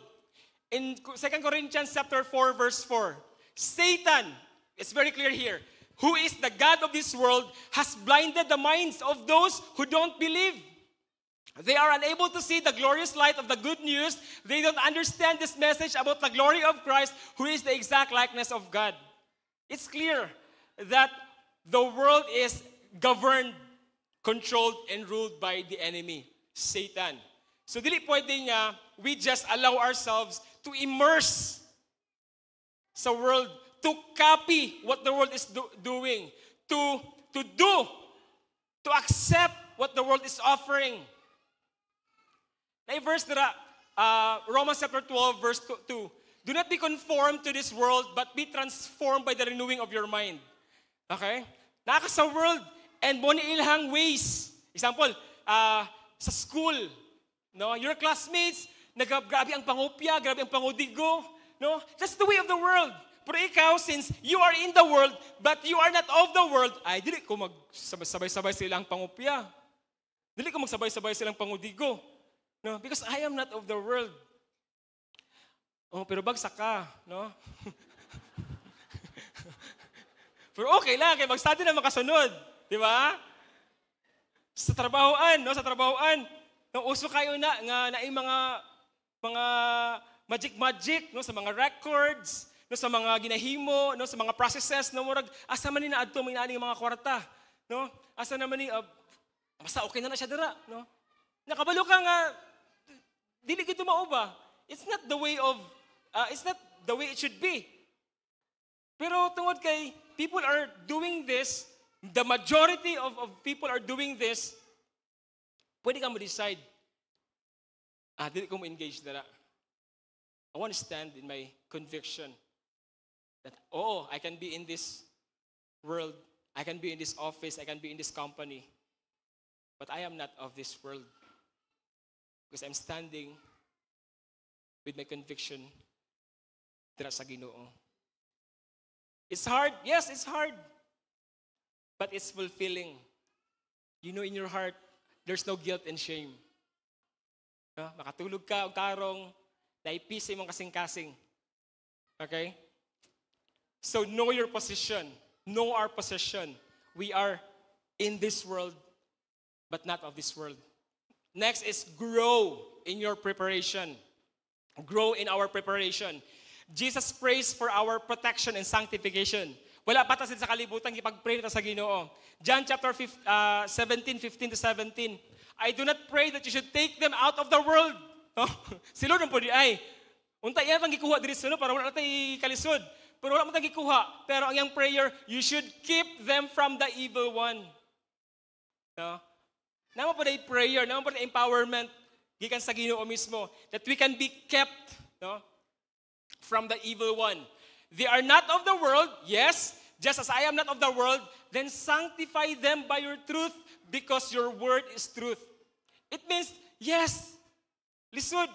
Speaker 3: In 2 Corinthians chapter 4 verse 4, Satan, it's very clear here, who is the god of this world, has blinded the minds of those who don't believe. They are unable to see the glorious light of the good news. They don't understand this message about the glory of Christ, who is the exact likeness of God. It's clear that the world is governed, controlled, and ruled by the enemy, Satan. So dili pwede nga, we just allow ourselves to immerse sa world, to copy what the world is doing, to accept what the world is offering. Na verse nila, Romans chapter 12, verse 2, do not be conformed to this world, but be transformed by the renewing of your mind. Okay? Naka sa world and mo ilhang ways. Example, sa school, no, your classmates, grabe ang pangopya, grabe ang pangudigo, no? That's the way of the world. Pero ikaw, since you are in the world, but you are not of the world, ay, dili ko magsabay-sabay silang pangopya. Dili ko magsabay-sabay silang pangudigo. No? Because I am not of the world. Pero bagsak ka, no? Pero okay lang, kaya mag-study na makasunod. Di ba? Sa trabahoan, no? Sa trabahoan, no, uso kayo na, nga yung mga magic, no? Sa mga records, no? Sa mga ginahimo, no? Sa mga processes, no? Murag, asa man ni na adto, may naaning mga kwarta, no? Asa naman ni, basta okay na siya dira, no? Nakabalo ka nga, dili gito mauba. It's not the way it should be. Pero tungod kay, people are doing this, the majority of people are doing this, pwede ka mo-decide, dili ko mo-engage na. I want to stand in my conviction that, I can be in this world, I can be in this office, I can be in this company, but I am not of this world. Because I'm standing with my conviction dira sa Ginoo. It's hard. Yes, it's hard. But it's fulfilling. You know in your heart, there's no guilt and shame. No? Makatulog ka o tarong, naipisa yung kasing-kasing. Okay? So know your position. Know our position. We are in this world, but not of this world. Next is grow in your preparation. Grow in our preparation. Jesus prays for our protection and sanctification. Wala pa ta sa kalibutan, ipag-pray na sa Ginoo. John chapter 17:15 to 17. I do not pray that you should take them out of the world. No? Si Lord ang pwede ay, unta yan ang gikuha diri sa para wala natin ikalisod. Pero wala mo tayong gikuha. Pero ang iyang prayer, you should keep them from the evil one. No? Naman po na prayer, naman po na empowerment, gikan sa Ginoo mismo, that we can be kept, no, from the evil one. They are not of the world, yes, just as I am not of the world, then sanctify them by your truth because your word is truth. It means, yes, lisod.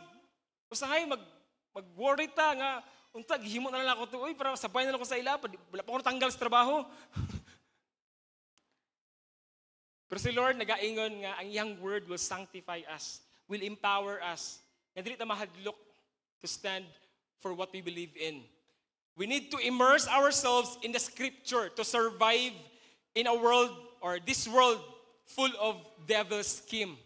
Speaker 3: Usahay, mag-worry ta nga, untag, himo na lang ako to, uy, para sabay na lang ako sa ila, wala pa ako natanggal sa trabaho. Pero si Lord, nagaingon nga, ang iyang word will sanctify us, will empower us, na dili ta mahadlok to stand for what we believe in. We need to immerse ourselves in the scripture to survive in a world, or this world, full of devil's scheme.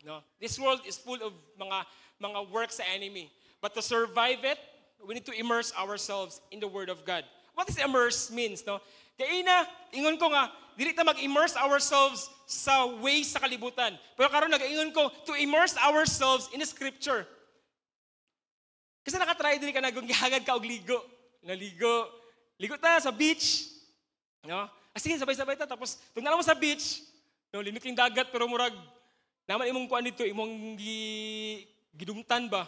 Speaker 3: No? This world is full of mga works sa enemy. But to survive it, we need to immerse ourselves in the Word of God. What does immerse means? No? Kaya ingon ko nga, dili ta mag-immerse ourselves sa ways sa kalibutan. Pero karon nag-ingon ko, to immerse ourselves in the scripture. Kasi nakatry din ka na kung gihagad ka og ligo. Ligo ta sa beach. No? Sige, sabay-sabay ta. Tapos, kung nalaman mo sa beach, no, limit yung dagat, pero murag, naman imong kuan dito, imong gidumtan ba?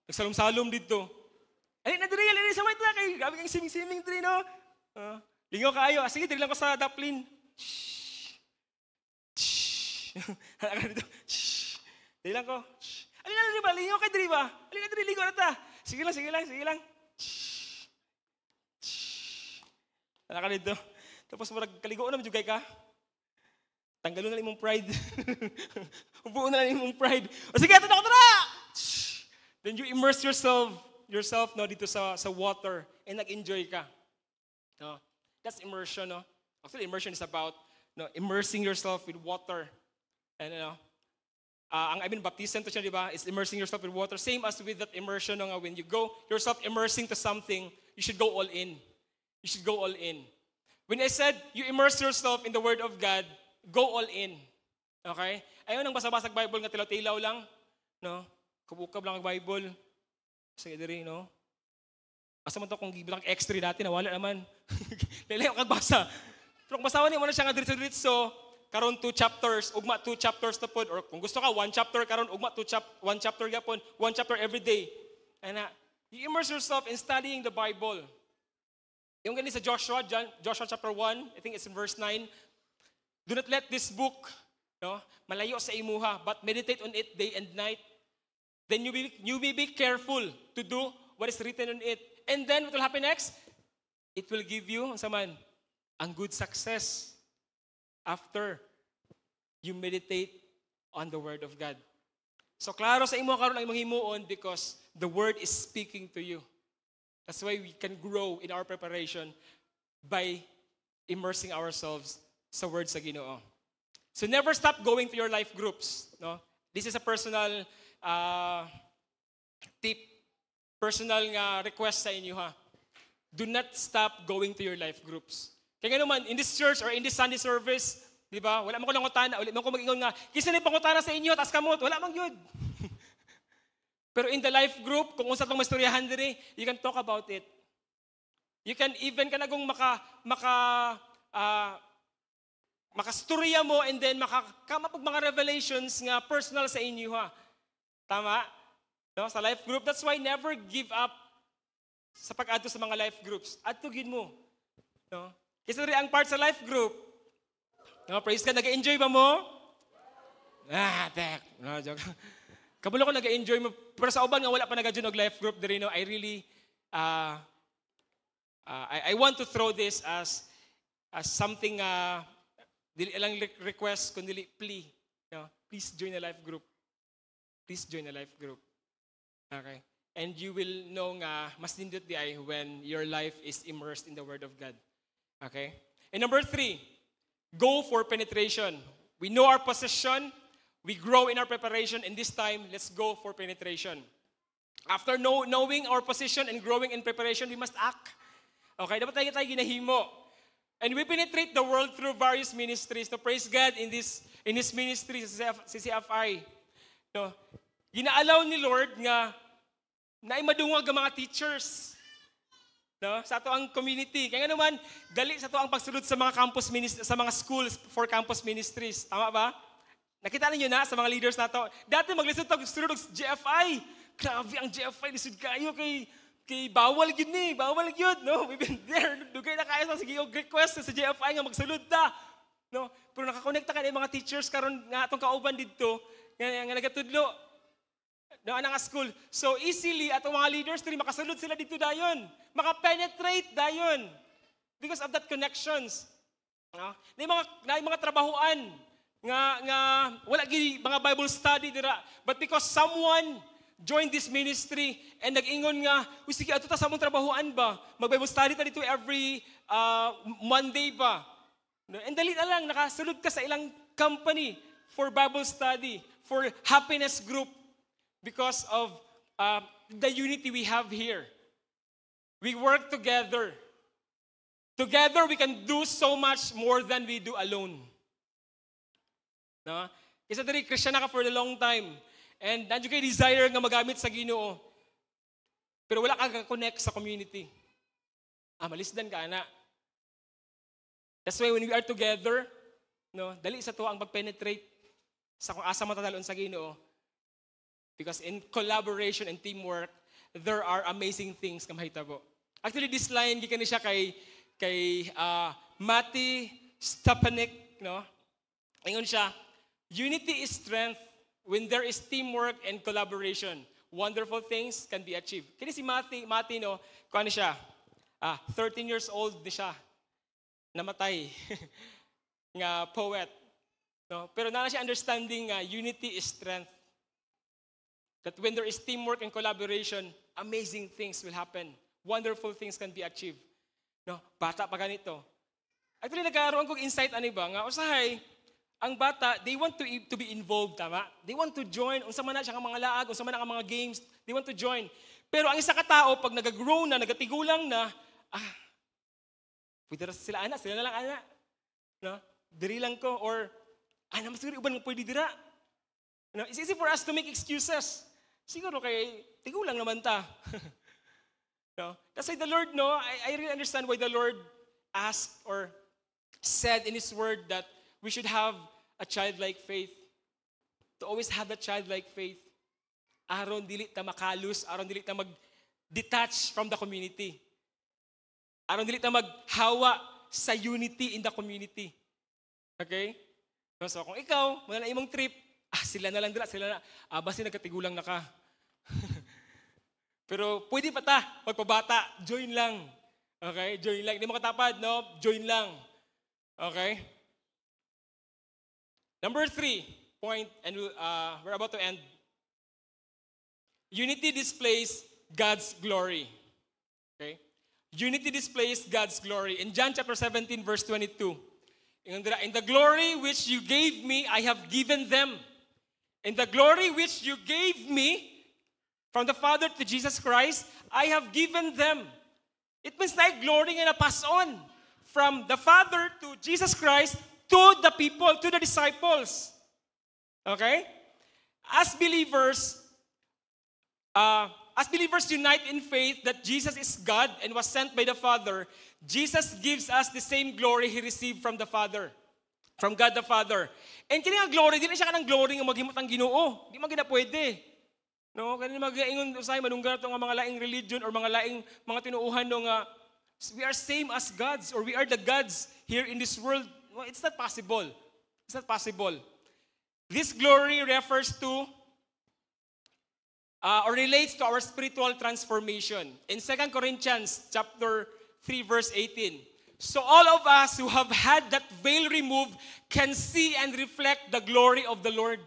Speaker 3: Nagsalom-salom dito. Ay, nadiri, sabay ta kay gabi kang swimming diri, no? Lingaw kaayo. Sige, diri lang ko sa daplin. Diri lang ko. Alin na diri ba? Lingaw kay diri ba? Alin na diri, ligo na ta. Sige lang. Ala ka dito. Tapos murag kaligo na medyo kay ka. Tanggalon na lang imong pride. Ubuon na lang imong pride. O sige, ato na ko tara! Then you immerse yourself no, dito sa water and nag-enjoy ka. No? That's immersion, no? Actually, immersion is about immersing yourself with water. And ang baptism to siya, di ba, is immersing yourself with water. Same as with that immersion, no, when you go yourself immersing to something, you should go all in. You should go all in. When I said you immerse yourself in the Word of God, go all in. Okay? Ayaw nang basa-basag Bible nga tilaw-tilaw lang. No? Kubukab lang ang Bible. Sige diri, no? Asa man to kung gibilang extra dati, nawala naman. Lalayo kag basa. Pero kung basawan niyo mo na siya nga diretso-diretso, karon 2 chapters, ugma 2 chapters na pod, or kung gusto ka 1 chapter karon, ugma 1 chapter gapon, 1 chapter every day. And you immerse yourself in studying the Bible. Yung gani sa Joshua chapter 1, I think it's in verse 9. Do not let this book, malayo sa imuha, but meditate on it day and night. Then you will be careful to do what is written on it. And then what will happen next? It will give you, ang good success after you meditate on the Word of God. So klaro sa imo karon ang imong himuon because the Word is speaking to you. That's why we can grow in our preparation by immersing ourselves sa word sa Ginoo. So never stop going to your life groups. No? This is a personal tip, personal nga request sa inyo ha. Do not stop going to your life groups. Kaya nga naman, in this church or in this Sunday service, di ba, wala man ko langutana, wala man ko mag-ingon nga, kisa na pangutana sa inyo, tas kamot, wala man yun. Pero in the life group, kung unsa tong mastoryahan diri, you can talk about it. You can even kanagong makastorya mo and then makakama pag mga revelations nga personal sa inyo ha. Tama? No? Sa life group, that's why never give up sa pag-adto sa mga life groups. Adtugin mo. No? Kasi rin ang part sa life group, no, praise God, nag-enjoy ba mo? No, joke. Kabulo ko nag-enjoy mo. Pero sa uban nga wala pa nag-adjun og life group diri, no, I really I want to throw this as something dili lang request kundi plea. No? Please join a life group. Please join a life group. Okay? And you will know nga mas nindot di ay when your life is immersed in the Word of God. Okay? And number 3, go for penetration. We know our position. We grow in our preparation, and this time, let's go for penetration. After knowing our position and growing in preparation, we must act. Okay, dapat tayo ginahimo. And we penetrate the world through various ministries. To praise God in this ministry, sa CCFI. No, ginaalaw ni Lord nga naimadungag ang mga teachers. No, sa ato ang community. Kaya naman, dali sa ato ang pagsulod sa mga campus sa mga schools for campus ministries. Tama ba? Nakita niyo na sa mga leaders nato. Dati maglisod tag sunod og GFI. Grabe ang GFI lisod kayo kay kay bawal yun ni, bawal yun, no? We've been there, dugay na kaya sa sige, request sa JFI nga magsulod ta. No? Pero nakakonekta ka na yung mga teachers karon nga atong kauban dito, nga nagatudlo. No, anang school. So easily, atong mga leaders diri makasulod sila dito dayon. Maka-penetrate dayon. Because of that connections. No? Na yung mga trabahoan, nga wala gid mga Bible study dira, but because someone joined this ministry and nag-ingon nga, sige, ato ta sa among trabahoan ba? Mag-Bible study ta dito every Monday ba? And dali na lang, nakasulod ka sa ilang company for Bible study, for happiness group, because of the unity we have here. We work together. Together, we can do so much more than we do alone. No? Kasi dali, Christian na ka for a long time. And nandiyo kayo desire nga magamit sa Ginoo. Pero wala ka connect sa community. Malisdan ka, ana. That's why when we are together, no, dali sa to ang pag-penetrate sa kung asa matadalon sa Ginoo. Because in collaboration and teamwork, there are amazing things nga mahitabo. Actually, this line, gikan siya kay Matti Stepanek, no? Ingon siya, unity is strength when there is teamwork and collaboration. Wonderful things can be achieved. Kini si Matti, no, kuha ni siya, 13 years old ni siya, namatay, nga poet. No? Pero na siya understanding unity is strength. That when there is teamwork and collaboration, amazing things will happen. Wonderful things can be achieved. No? Bata pa ganito. Actually, nagkaroon kong insight ani ba, nga usahay, ang bata, they want to be involved, tama? They want to join. Unsa man na siya ng mga laag, unsa man na mga games, they want to join. Pero ang isa ka tao, pag nag-grow na, nagatigulang na, pwede na sila na lang ana. No? Diri lang ko, or, mas siguro iban nga pwede dira. No? It's easy for us to make excuses. Siguro kay, tigulang naman ta. No? That's why the Lord, no, I really understand why the Lord asked or said in His Word that we should have a childlike faith. To always have a childlike faith. Aron dili ta makalus, aron dili ta mag-detach from the community. Aron dili ta maghawa sa unity in the community. Okay? So kung ikaw, wala na imong trip, sila na lang dila, sila na, basta nagkatigulang na ka. Pero pwede pa ta, magpabata, join lang. Okay? Join lang. Hindi mo katapad, no? Join lang. Okay? Number 3 point, and we're about to end. Unity displays God's glory. Okay? Unity displays God's glory. In John chapter 17, verse 22, in the glory which you gave me, I have given them. In the glory which you gave me, from the Father to Jesus Christ, I have given them. It means like glory nga na pass on from the Father to Jesus Christ to the people, to the disciples. Okay? As believers unite in faith that Jesus is God and was sent by the Father, Jesus gives us the same glory He received from the Father, from God the Father. And kini nga glory, di na siya kanang glory nga maghimot ang Ginoo. Di man gina pwede. No, kani mag-ingon usay manunggar to nga mga laing religion or mga laing mga tinuuhan no nga we are same as gods or we are the gods here in this world. No, it's not possible. It's not possible. This glory refers to or relates to our spiritual transformation. In 2 Corinthians chapter 3 verse 18. So all of us who have had that veil removed can see and reflect the glory of the Lord.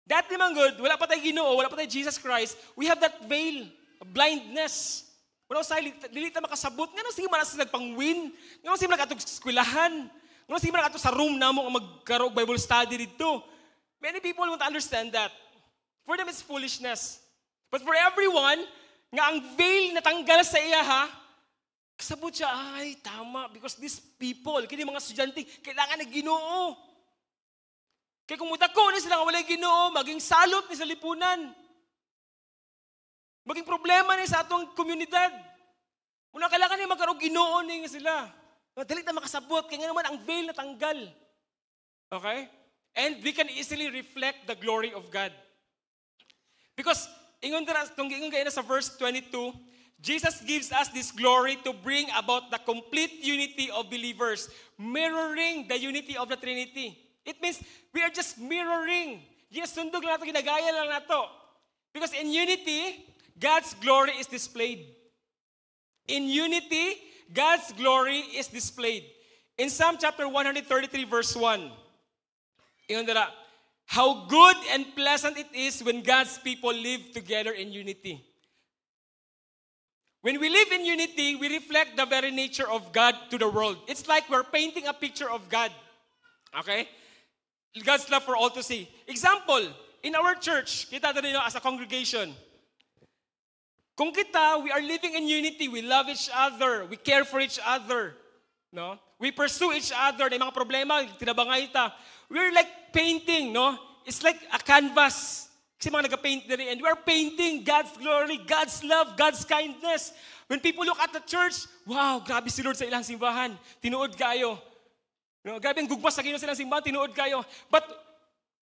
Speaker 3: That naman good, wala pa tayo Ginoo, wala pa tayo Jesus Christ, we have that veil, blindness. Wala sa dili ta makasabot. Ngano sige man sa nagpang-win? Ngano sige man katong eskwelahan? Ngano sige man kato sa room namo nga magkaro Bible study dito? Many people won't understand that. For them it's foolishness. But for everyone, nga ang veil natanggal sa iya kasabot siya, ay tama, because these people, kini mga estudyante, kailangan na Ginoo. Kaya kung mutako na sila nga walay Ginoo, maging salot ni sa lipunan. Maging problema ni sa atong komunidad. Muna kailangan niya magkaroon Ginoo ni sila. Dali na makasabot, kaya nga naman ang veil natanggal. Okay? And we can easily reflect the glory of God. Because, ingon kayo na sa verse 22, Jesus gives us this glory to bring about the complete unity of believers, mirroring the unity of the Trinity. It means we are just mirroring. Yes, sundog lang nato, ginagaya lang nato. Because in unity, God's glory is displayed. In unity, God's glory is displayed. In Psalm chapter 133 verse 1, ingon dira, how good and pleasant it is when God's people live together in unity. When we live in unity, we reflect the very nature of God to the world. It's like we're painting a picture of God. Okay? God's love for all to see. Example, in our church, kita rin as a congregation, kung kita, we are living in unity, we love each other, we care for each other, no? We pursue each other, na mga problema, tinabangay ta. We're like painting, no? It's like a canvas. Kasi mga nag-paint na rin, and we are painting God's glory, God's love, God's kindness. When people look at the church, wow, grabe si Lord sa ilang simbahan. Tinuod kayo. No? Grabe ang gugmas sa Ginoo silang simbahan, tinuod kayo. But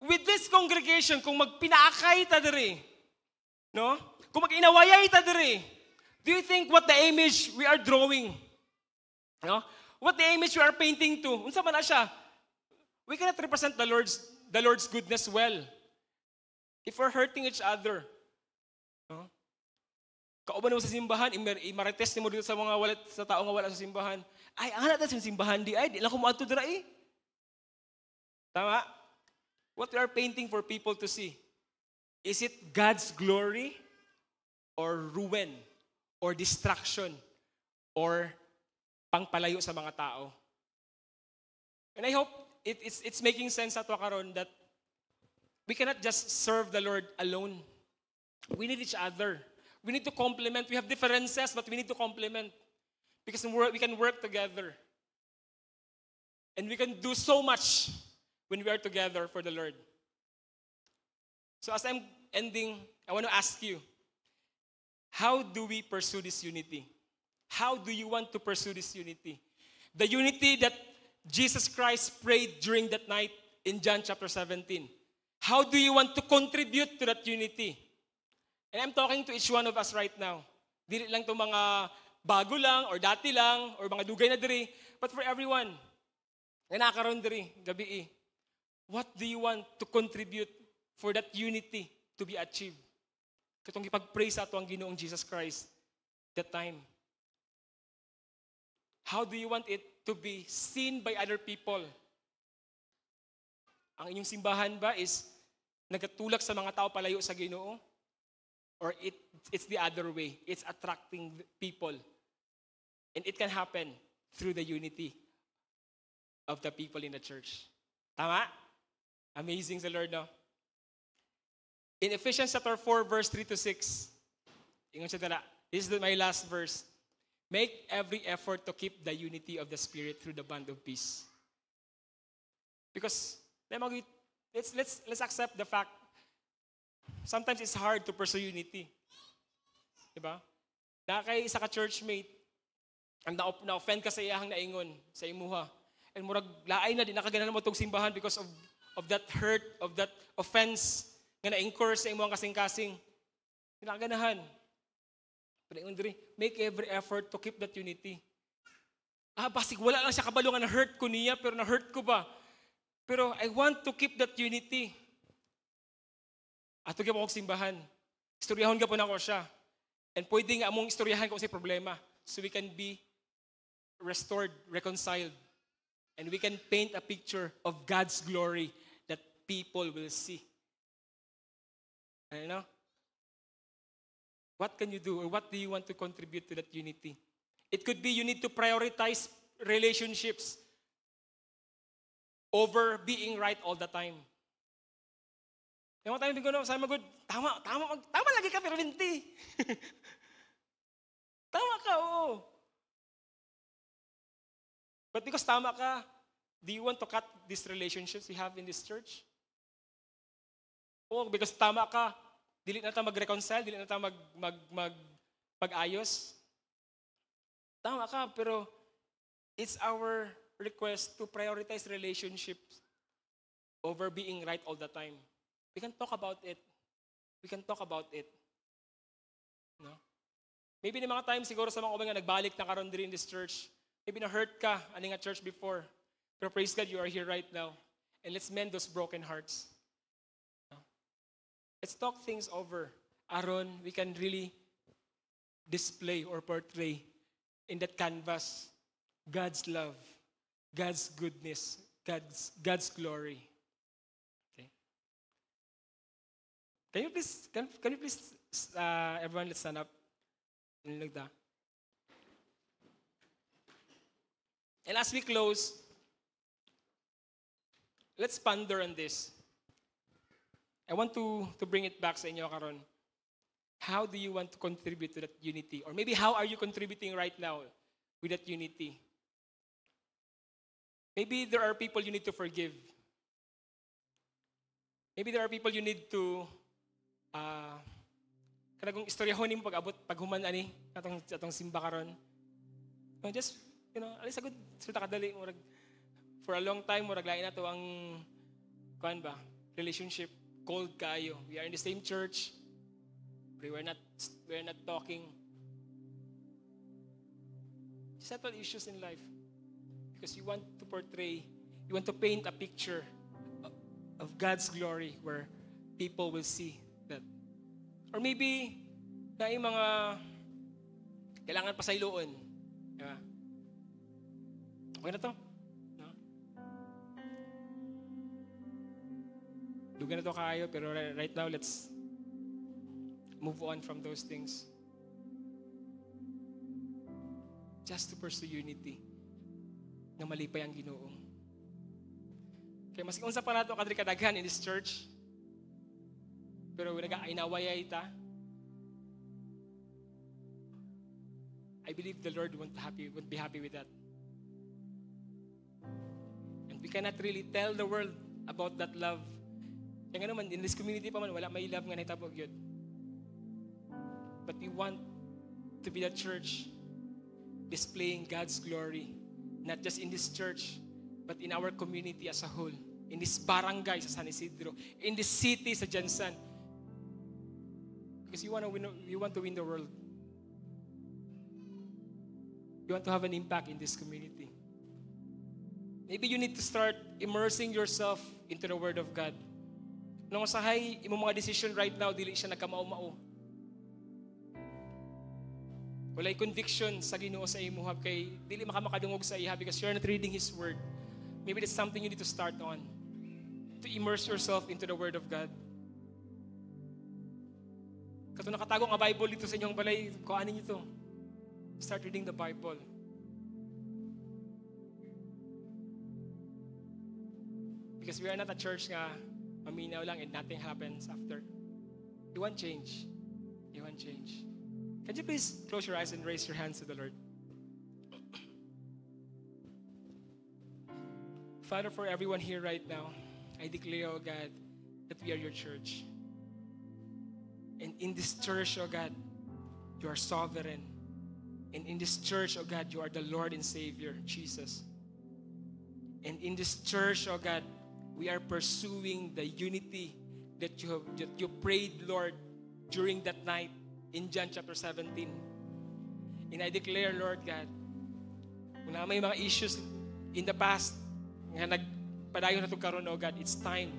Speaker 3: with this congregation, kung magpinaakay ta diri, no? Kung mag-inawayay ta diri, do you think what the image we are drawing? No? What the image we are painting to? Unsa man na siya? We cannot represent the Lord's goodness well if we're hurting each other. No? Kauban mo sa simbahan, imarites mo dito sa mga sa tao nga wala sa simbahan. Ay, ang natin sa simbahan di lang ko moadto dira eh. Tama? What we are painting for people to see, is it God's glory or ruin or destruction or pangpalayo sa mga tao? And I hope it's making sense ato karon that we cannot just serve the Lord alone. We need each other. We need to complement. We have differences, but we need to complement. Because we can work together. And we can do so much when we are together for the Lord. So as I'm ending, I want to ask you, how do we pursue this unity? How do you want to pursue this unity? The unity that Jesus Christ prayed during that night in John chapter 17. How do you want to contribute to that unity? And I'm talking to each one of us right now. Dili lang to mga bago lang, or dati lang, or mga dugay na diri, but for everyone na nakaroon diri, gabi. What do you want to contribute for that unity to be achieved? Katong ipag-pray sa ato ang Ginoong Jesus Christ that time. How do you want it to be seen by other people? Ang inyong simbahan ba is nagatulak sa mga tao palayo sa Ginoo? Or it's the other way. It's attracting people. And it can happen through the unity of the people in the church. Tama? Amazing sa Lord, no? In Ephesians chapter 4, verse 3 to 6, ingon siya tala, this is my last verse. Make every effort to keep the unity of the Spirit through the bond of peace. Because, let's accept the fact, sometimes it's hard to pursue unity. Diba? Nakakay isa ka churchmate, ang na-offend ka sa iyahang naingon, sa imuha. And murag, laay na, di nakaganan mo itong simbahan because of that hurt, of that offense, nga na-incur sa imuhang kasing-kasing. Di nakaganahan. Pero ingon diri, make every effort to keep that unity. Basig, wala lang siya kabalo nga na-hurt ko niya, pero na-hurt ko ba? Pero I want to keep that unity. Ato gyud mo simbahan. Istoryahon ka po na ko siya. And pwede nga among istoryahan ko sa problema. So we can be restored, reconciled. And we can paint a picture of God's glory that people will see. Ano? What can you do or what do you want to contribute to that unity? It could be you need to prioritize relationships over being right all the time. Yung mga tayo bigyan sa magod, tama lagi ka pero linti. Tama ka, oo. But because tama ka, do you want to cut these relationships we have in this church? Oo, because tama ka, dili na tayo mag-reconcile, dili na tayo mag-ayos. Tama ka, pero it's our request to prioritize relationships over being right all the time. We can talk about it. We can talk about it. No? Maybe ni mga times siguro sa mga nga nagbalik na karon diri in this church. Maybe na-hurt ka ani nga church before. Pero praise God, you are here right now. And let's mend those broken hearts. Let's talk things over. Aron, we can really display or portray in that canvas God's love, God's goodness, God's glory. Okay. Can you please, everyone, let's stand up. And as we close, let's ponder on this. I want to bring it back sa inyo karon. How do you want to contribute to that unity? Or maybe how are you contributing right now with that unity? Maybe there are people you need to forgive. Maybe there are people you need to kanagong istoryahonin mo pag human ani atong simba karon. Just alis agud sulta kadali murag for a long time murag lain nato ang kuan ba relationship cold kayo. We are in the same church. We're not talking. Settle issues in life because you want to portray, you want to paint a picture of God's glory where people will see that. Or maybe na yung mga kailangan pa sa iloon. Diba? Okay na to? No? Dugan na to kayo, pero right now, let's move on from those things. Just to pursue unity na malipay ang Ginoo. Kaya mas unsa pa nato kadri kadaghan in this church. Pero nag-ainawayay ta. I believe the Lord won't be happy with that. And we cannot really tell the world about that love. Kaya nga naman, in this community pa man, wala may love nga nahitabog yun. But we want to be the church displaying God's glory, not just in this church, but in our community as a whole, in this barangay sa San Isidro, in this city sa Jansan. Because you want to win the world. You want to have an impact in this community. Maybe you need to start immersing yourself into the Word of God. Nung usahay, imong mga decision right now, dili siya nagkamao-mao. Walay conviction sa Ginoo sa imuha kay dili makamakadungog sa iha because you're not reading His Word. Maybe that's something you need to start on. To immerse yourself into the Word of God. Kato nakatago nga Bible dito sa inyong balay, kuhanin niyo to. Start reading the Bible. Because we are not a church nga maminaw lang and nothing happens after. You want change. You want change. Can you please close your eyes and raise your hands to the Lord? Father, for everyone here right now, I declare, oh God, that we are your church. And in this church, oh God, you are sovereign. And in this church, oh God, you are the Lord and Savior, Jesus. And in this church, oh God, we are pursuing the unity that you prayed, Lord, during that night in John chapter 17. And I declare, Lord God, kung na may mga issues in the past, nga nagpadayon na ito karon, oh God, it's time.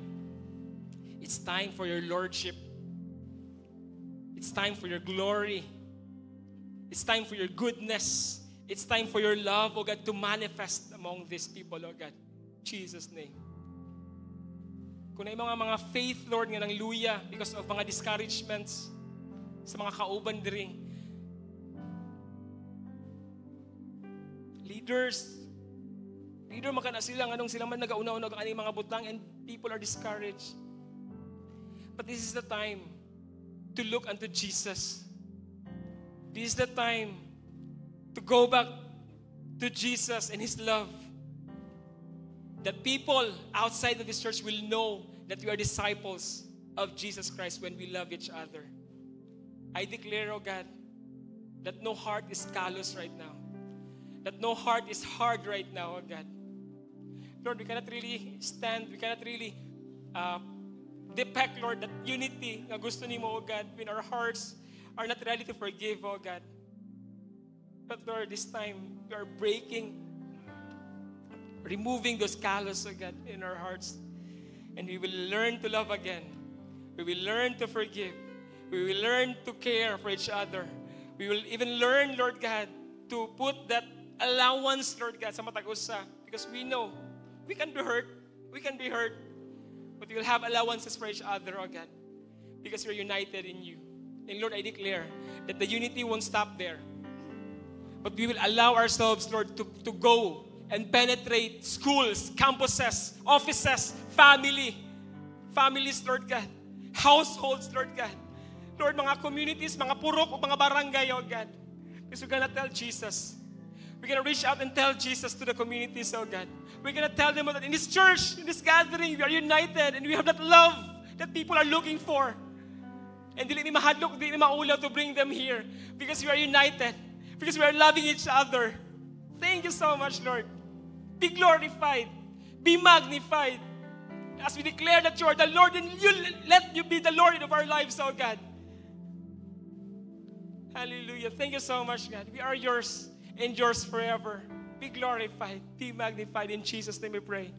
Speaker 3: It's time for your lordship. It's time for your glory. It's time for your goodness. It's time for your love, oh God, to manifest among these people, oh God. In Jesus' name. Kung na yung mga faith, Lord, nga nang luya because of mga discouragements sa mga kauban diri. Leader makana sila, anong sila man nagauna-una ang aning mga butang and people are discouraged. But this is the time to look unto Jesus. This is the time to go back to Jesus and His love. That people outside of this church will know that we are disciples of Jesus Christ when we love each other. I declare, oh God, that no heart is callous right now. That no heart is hard right now, oh God. Lord, we cannot really stand, we cannot really depict, Lord, that unity na gusto nimo, oh God, when our hearts are not ready to forgive, oh God. But Lord, this time, we are breaking, removing those callous, oh God, in our hearts. And we will learn to love again. We will learn to forgive. We will learn to care for each other. We will even learn, Lord God, to put that allowance, Lord God, sa matag-usa. Because we know we can be hurt. We can be hurt. But we will have allowances for each other, oh God. Because we're united in you. And Lord, I declare that the unity won't stop there. But we will allow ourselves, Lord, to go and penetrate schools, campuses, offices, families, Lord God. Households, Lord God. Lord, mga communities, mga purok o mga barangay, oh God. Because we're gonna tell Jesus. We're gonna reach out and tell Jesus to the communities, oh God. We're gonna tell them that in this church, in this gathering, we are united and we have that love that people are looking for. And dili ni mahadlok, dili ni maulaw to bring them here. Because we are united. Because we are loving each other. Thank you so much, Lord. Be glorified. Be magnified. As we declare that you are the Lord, and let you be the Lord of our lives, oh God. Hallelujah. Thank you so much, God. We are yours and yours forever. Be glorified. Be magnified. In Jesus' name we pray.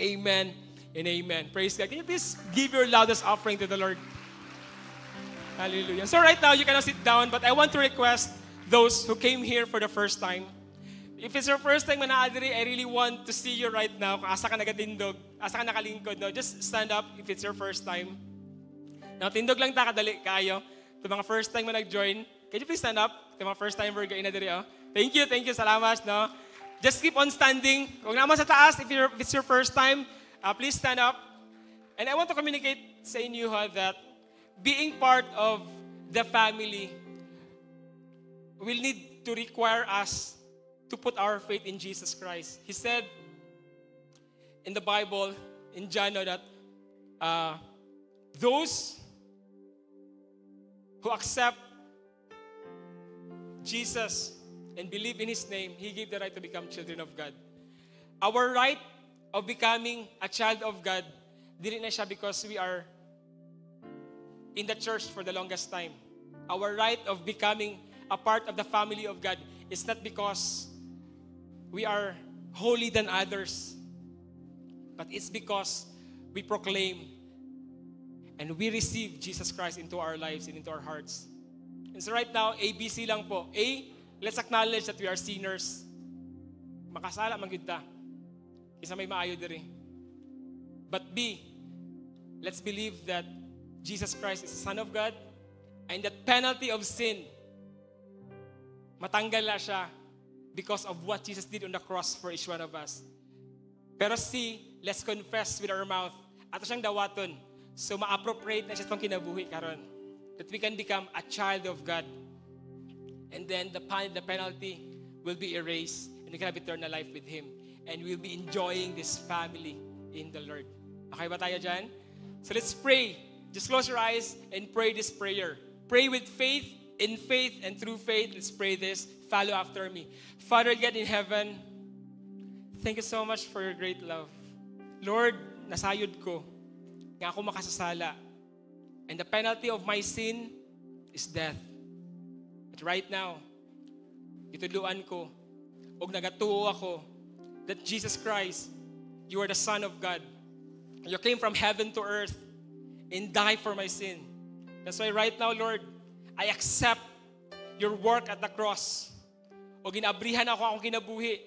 Speaker 3: Amen and amen. Praise God. Can you please give your loudest offering to the Lord? Hallelujah. So right now, you cannot sit down, but I want to request those who came here for the first time. If it's your first time na adiri, I really want to see you right now. Kung asa ka nagatindog, asa ka nakalingkod, no? Just stand up if it's your first time. Now, tindog lang ta kadali kayo. Ito mga first time mo nag-join. Can you please stand up? Ito mga first time we're inadiri, oh. Thank you, salamat, no? Just keep on standing. Kung naman sa taas, if it's your first time, please stand up. And I want to communicate sa inyo that being part of the family will need to require us to put our faith in Jesus Christ. He said in the Bible, in John, that those who accept Jesus and believe in His name, He gave the right to become children of God. Our right of becoming a child of God, dili na siya because we are in the church for the longest time. Our right of becoming a part of the family of God is not because we are holy than others, but it's because we proclaim and we receive Jesus Christ into our lives and into our hearts. And so right now, ABC lang po. A, let's acknowledge that we are sinners. Makasala man gyud ta. Isa may maayo diri. But B, let's believe that Jesus Christ is the Son of God and that penalty of sin, matanggal na siya because of what Jesus did on the cross for each one of us. Pero C, let's confess with our mouth. Ato siyang dawaton. So ma-appropriate na siya itong kinabuhi karon. That we can become a child of God. And then the penalty will be erased and we can have eternal life with Him. And we'll be enjoying this family in the Lord. Okay ba tayo dyan? So let's pray. Just close your eyes and pray this prayer. Pray with faith, in faith, and through faith. Let's pray this. Follow after me. Father God in heaven, thank you so much for your great love. Lord, nasayod ko nga ako makasasala. And the penalty of my sin is death. But right now, ituluan ko, og nagatuo ako, that Jesus Christ, you are the Son of God. You came from heaven to earth and died for my sin. That's why right now, Lord, I accept your work at the cross. O ginabrihan ako akong kinabuhi.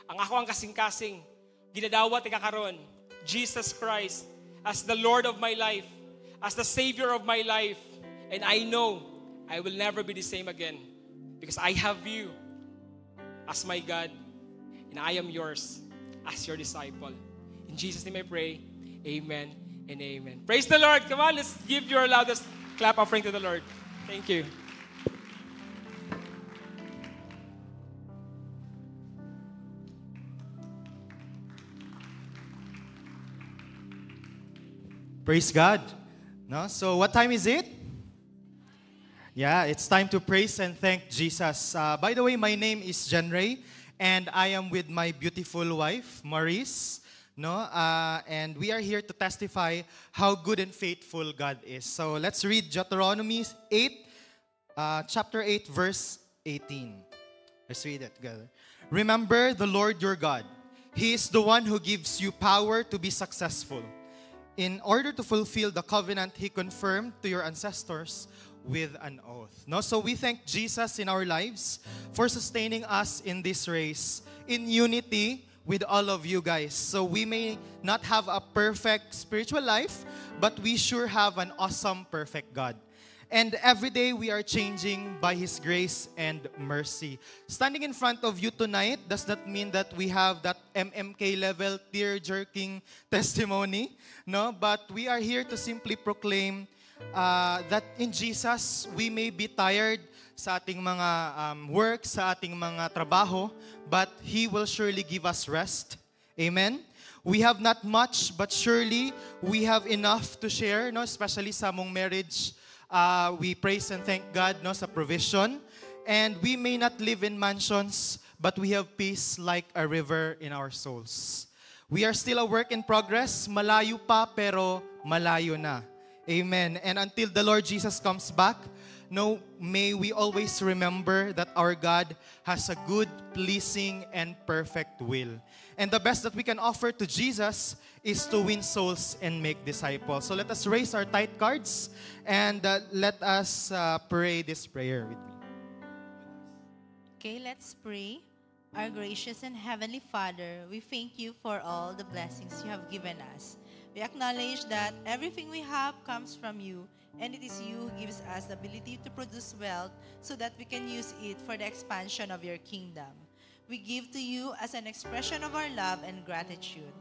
Speaker 3: Ang ako ang kasing-kasing. Ginadawat ikakaron. Jesus Christ as the Lord of my life, as the Savior of my life. And I know I will never be the same again because I have you as my God and I am yours as your disciple. In Jesus' name I pray. Amen and amen. Praise the Lord. Come on, let's give your loudest clap offering to the Lord. Thank you.
Speaker 4: Praise God. No? So what time is it? Yeah, it's time to praise and thank Jesus. By the way, my name is Jen Ray, and I am with my beautiful wife, Maurice. No? And we are here to testify how good and faithful God is. So let's read Deuteronomy 8, chapter 8, verse 18. Let's read it together. Remember the Lord your God. He is the one who gives you power to be successful, in order to fulfill the covenant He confirmed to your ancestors with an oath. No? So we thank Jesus in our lives for sustaining us in this race in unity with all of you guys. So we may not have a perfect spiritual life, but we sure have an awesome, perfect God. And every day we are changing by His grace and mercy. Standing in front of you tonight does not mean that we have that MMK level tear-jerking testimony, no? But we are here to simply proclaim that in Jesus we may be tired sa ating mga work, sa ating mga trabaho, but He will surely give us rest. Amen? We have not much, but surely we have enough to share, no? Especially sa mong marriage. We praise and thank God, no, sa provision. And we may not live in mansions, but we have peace like a river in our souls. We are still a work in progress. Malayo pa, pero malayo na. Amen. And until the Lord Jesus comes back, no, may we always remember that our God has a good, pleasing, and perfect will. And the best that we can offer to Jesus is to win souls and make disciples. So let us raise our tithe cards and let us pray this prayer with me.
Speaker 5: Okay, let's pray. Our gracious and heavenly Father, we thank you for all the blessings you have given us. We acknowledge that everything we have comes from you, and it is you who gives us the ability to produce wealth so that we can use it for the expansion of your kingdom. We give to you as an expression of our love and gratitude.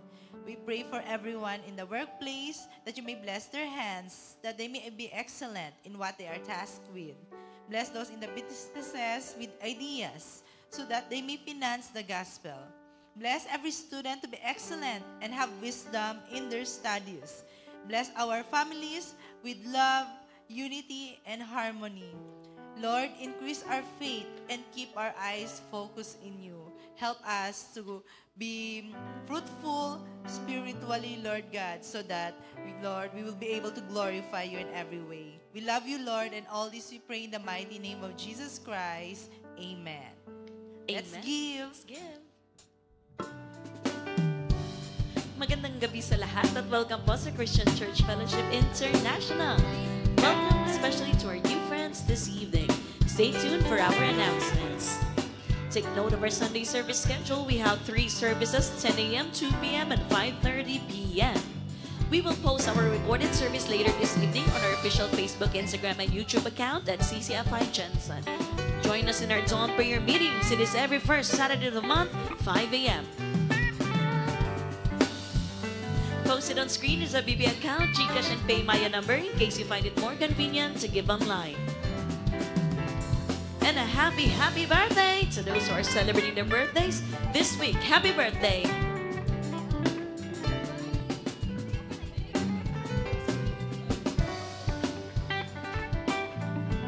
Speaker 5: We pray for everyone in the workplace that you may bless their hands, that they may be excellent in what they are tasked with. Bless those in the businesses with ideas so that they may finance the gospel. Bless every student to be excellent and have wisdom in their studies. Bless our families with love, unity, and harmony. Lord, increase our faith and keep our eyes focused in you. Help us to be fruitful spiritually, Lord God, so that, Lord, we will be able to glorify you in every way. We love you, Lord, and all this we pray in the mighty name of Jesus Christ. Amen. Let's
Speaker 2: Amen.
Speaker 5: give.
Speaker 2: Let's give. Magandang gabi sa lahat at welcome po sa Christian Church Fellowship International. Welcome especially to our new friends this evening. Stay tuned for our announcements. Take note of our Sunday service schedule. We have 3 services, 10 a.m., 2 p.m., and 5:30 p.m. We will post our recorded service later this evening on our official Facebook, Instagram, and YouTube account at CCFI Jensen. Join us in our dawn prayer meetings. It is every first Saturday of the month, 5 a.m. Posted on screen is a BB account, GCash, and PayMaya number in case you find it more convenient to give online. And a happy, happy birthday to those who are celebrating their birthdays this week. Happy birthday!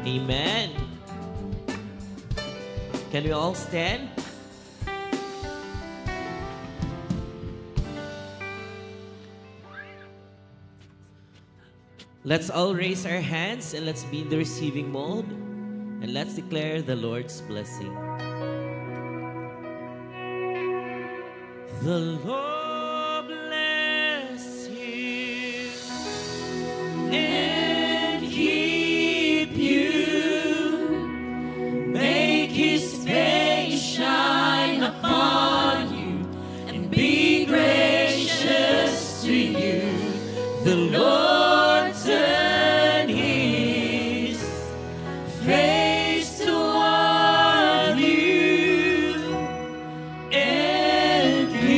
Speaker 6: Amen. Can we all stand? Let's all raise our hands and let's be in the receiving mode. And let's declare the Lord's blessing. The Lord bless you and keep you. Make His face shine upon you and be gracious to you. The Lord turn His face toward you and give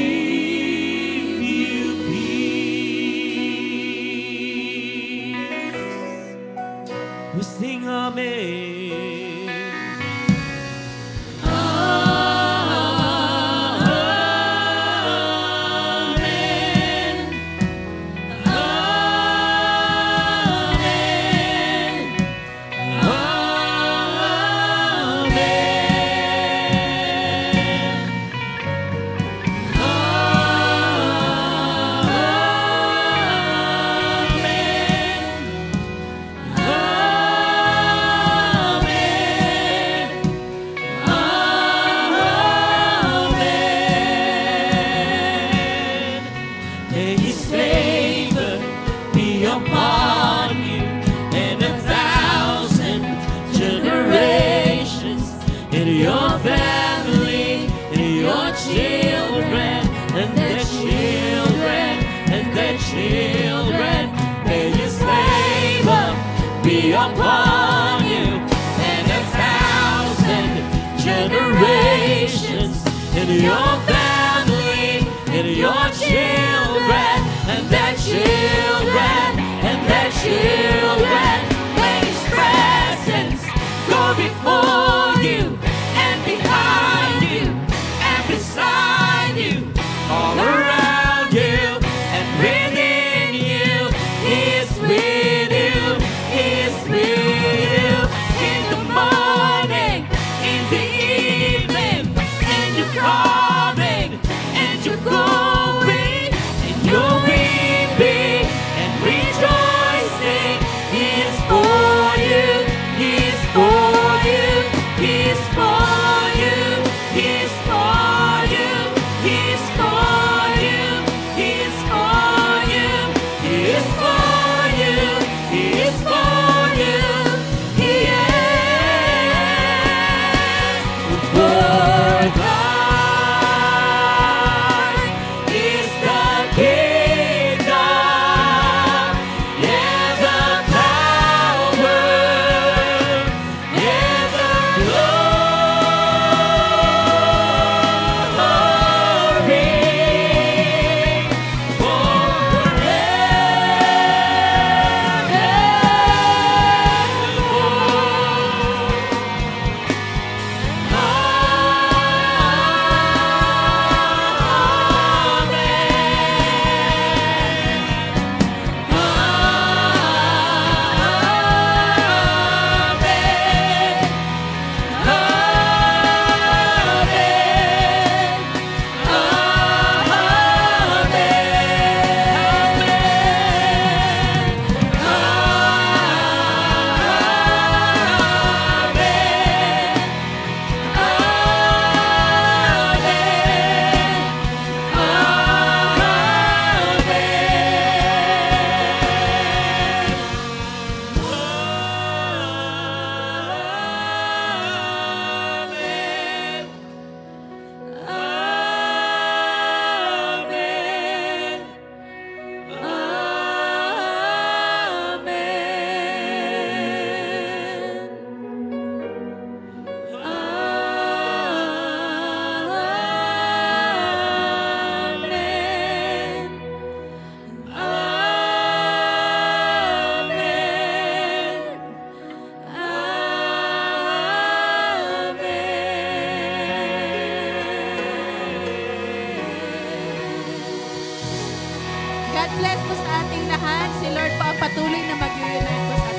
Speaker 6: your family, and your children, and their children, and their children. May His presence go before you, and behind you, and beside you, all around you, and within you. He is with you, He is with you, in the morning, in the evening, and you're coming, and you're going, and you're weeping, and rejoicing. He is for you, He is for you, He is for you, He is for you, He is for you, He is for you, He is for you, He is for you, He is for thine is the kingdom and the power and the glory
Speaker 7: God bless po sa ating lahat. Si Lord po ang patuloy na mag-unite po sa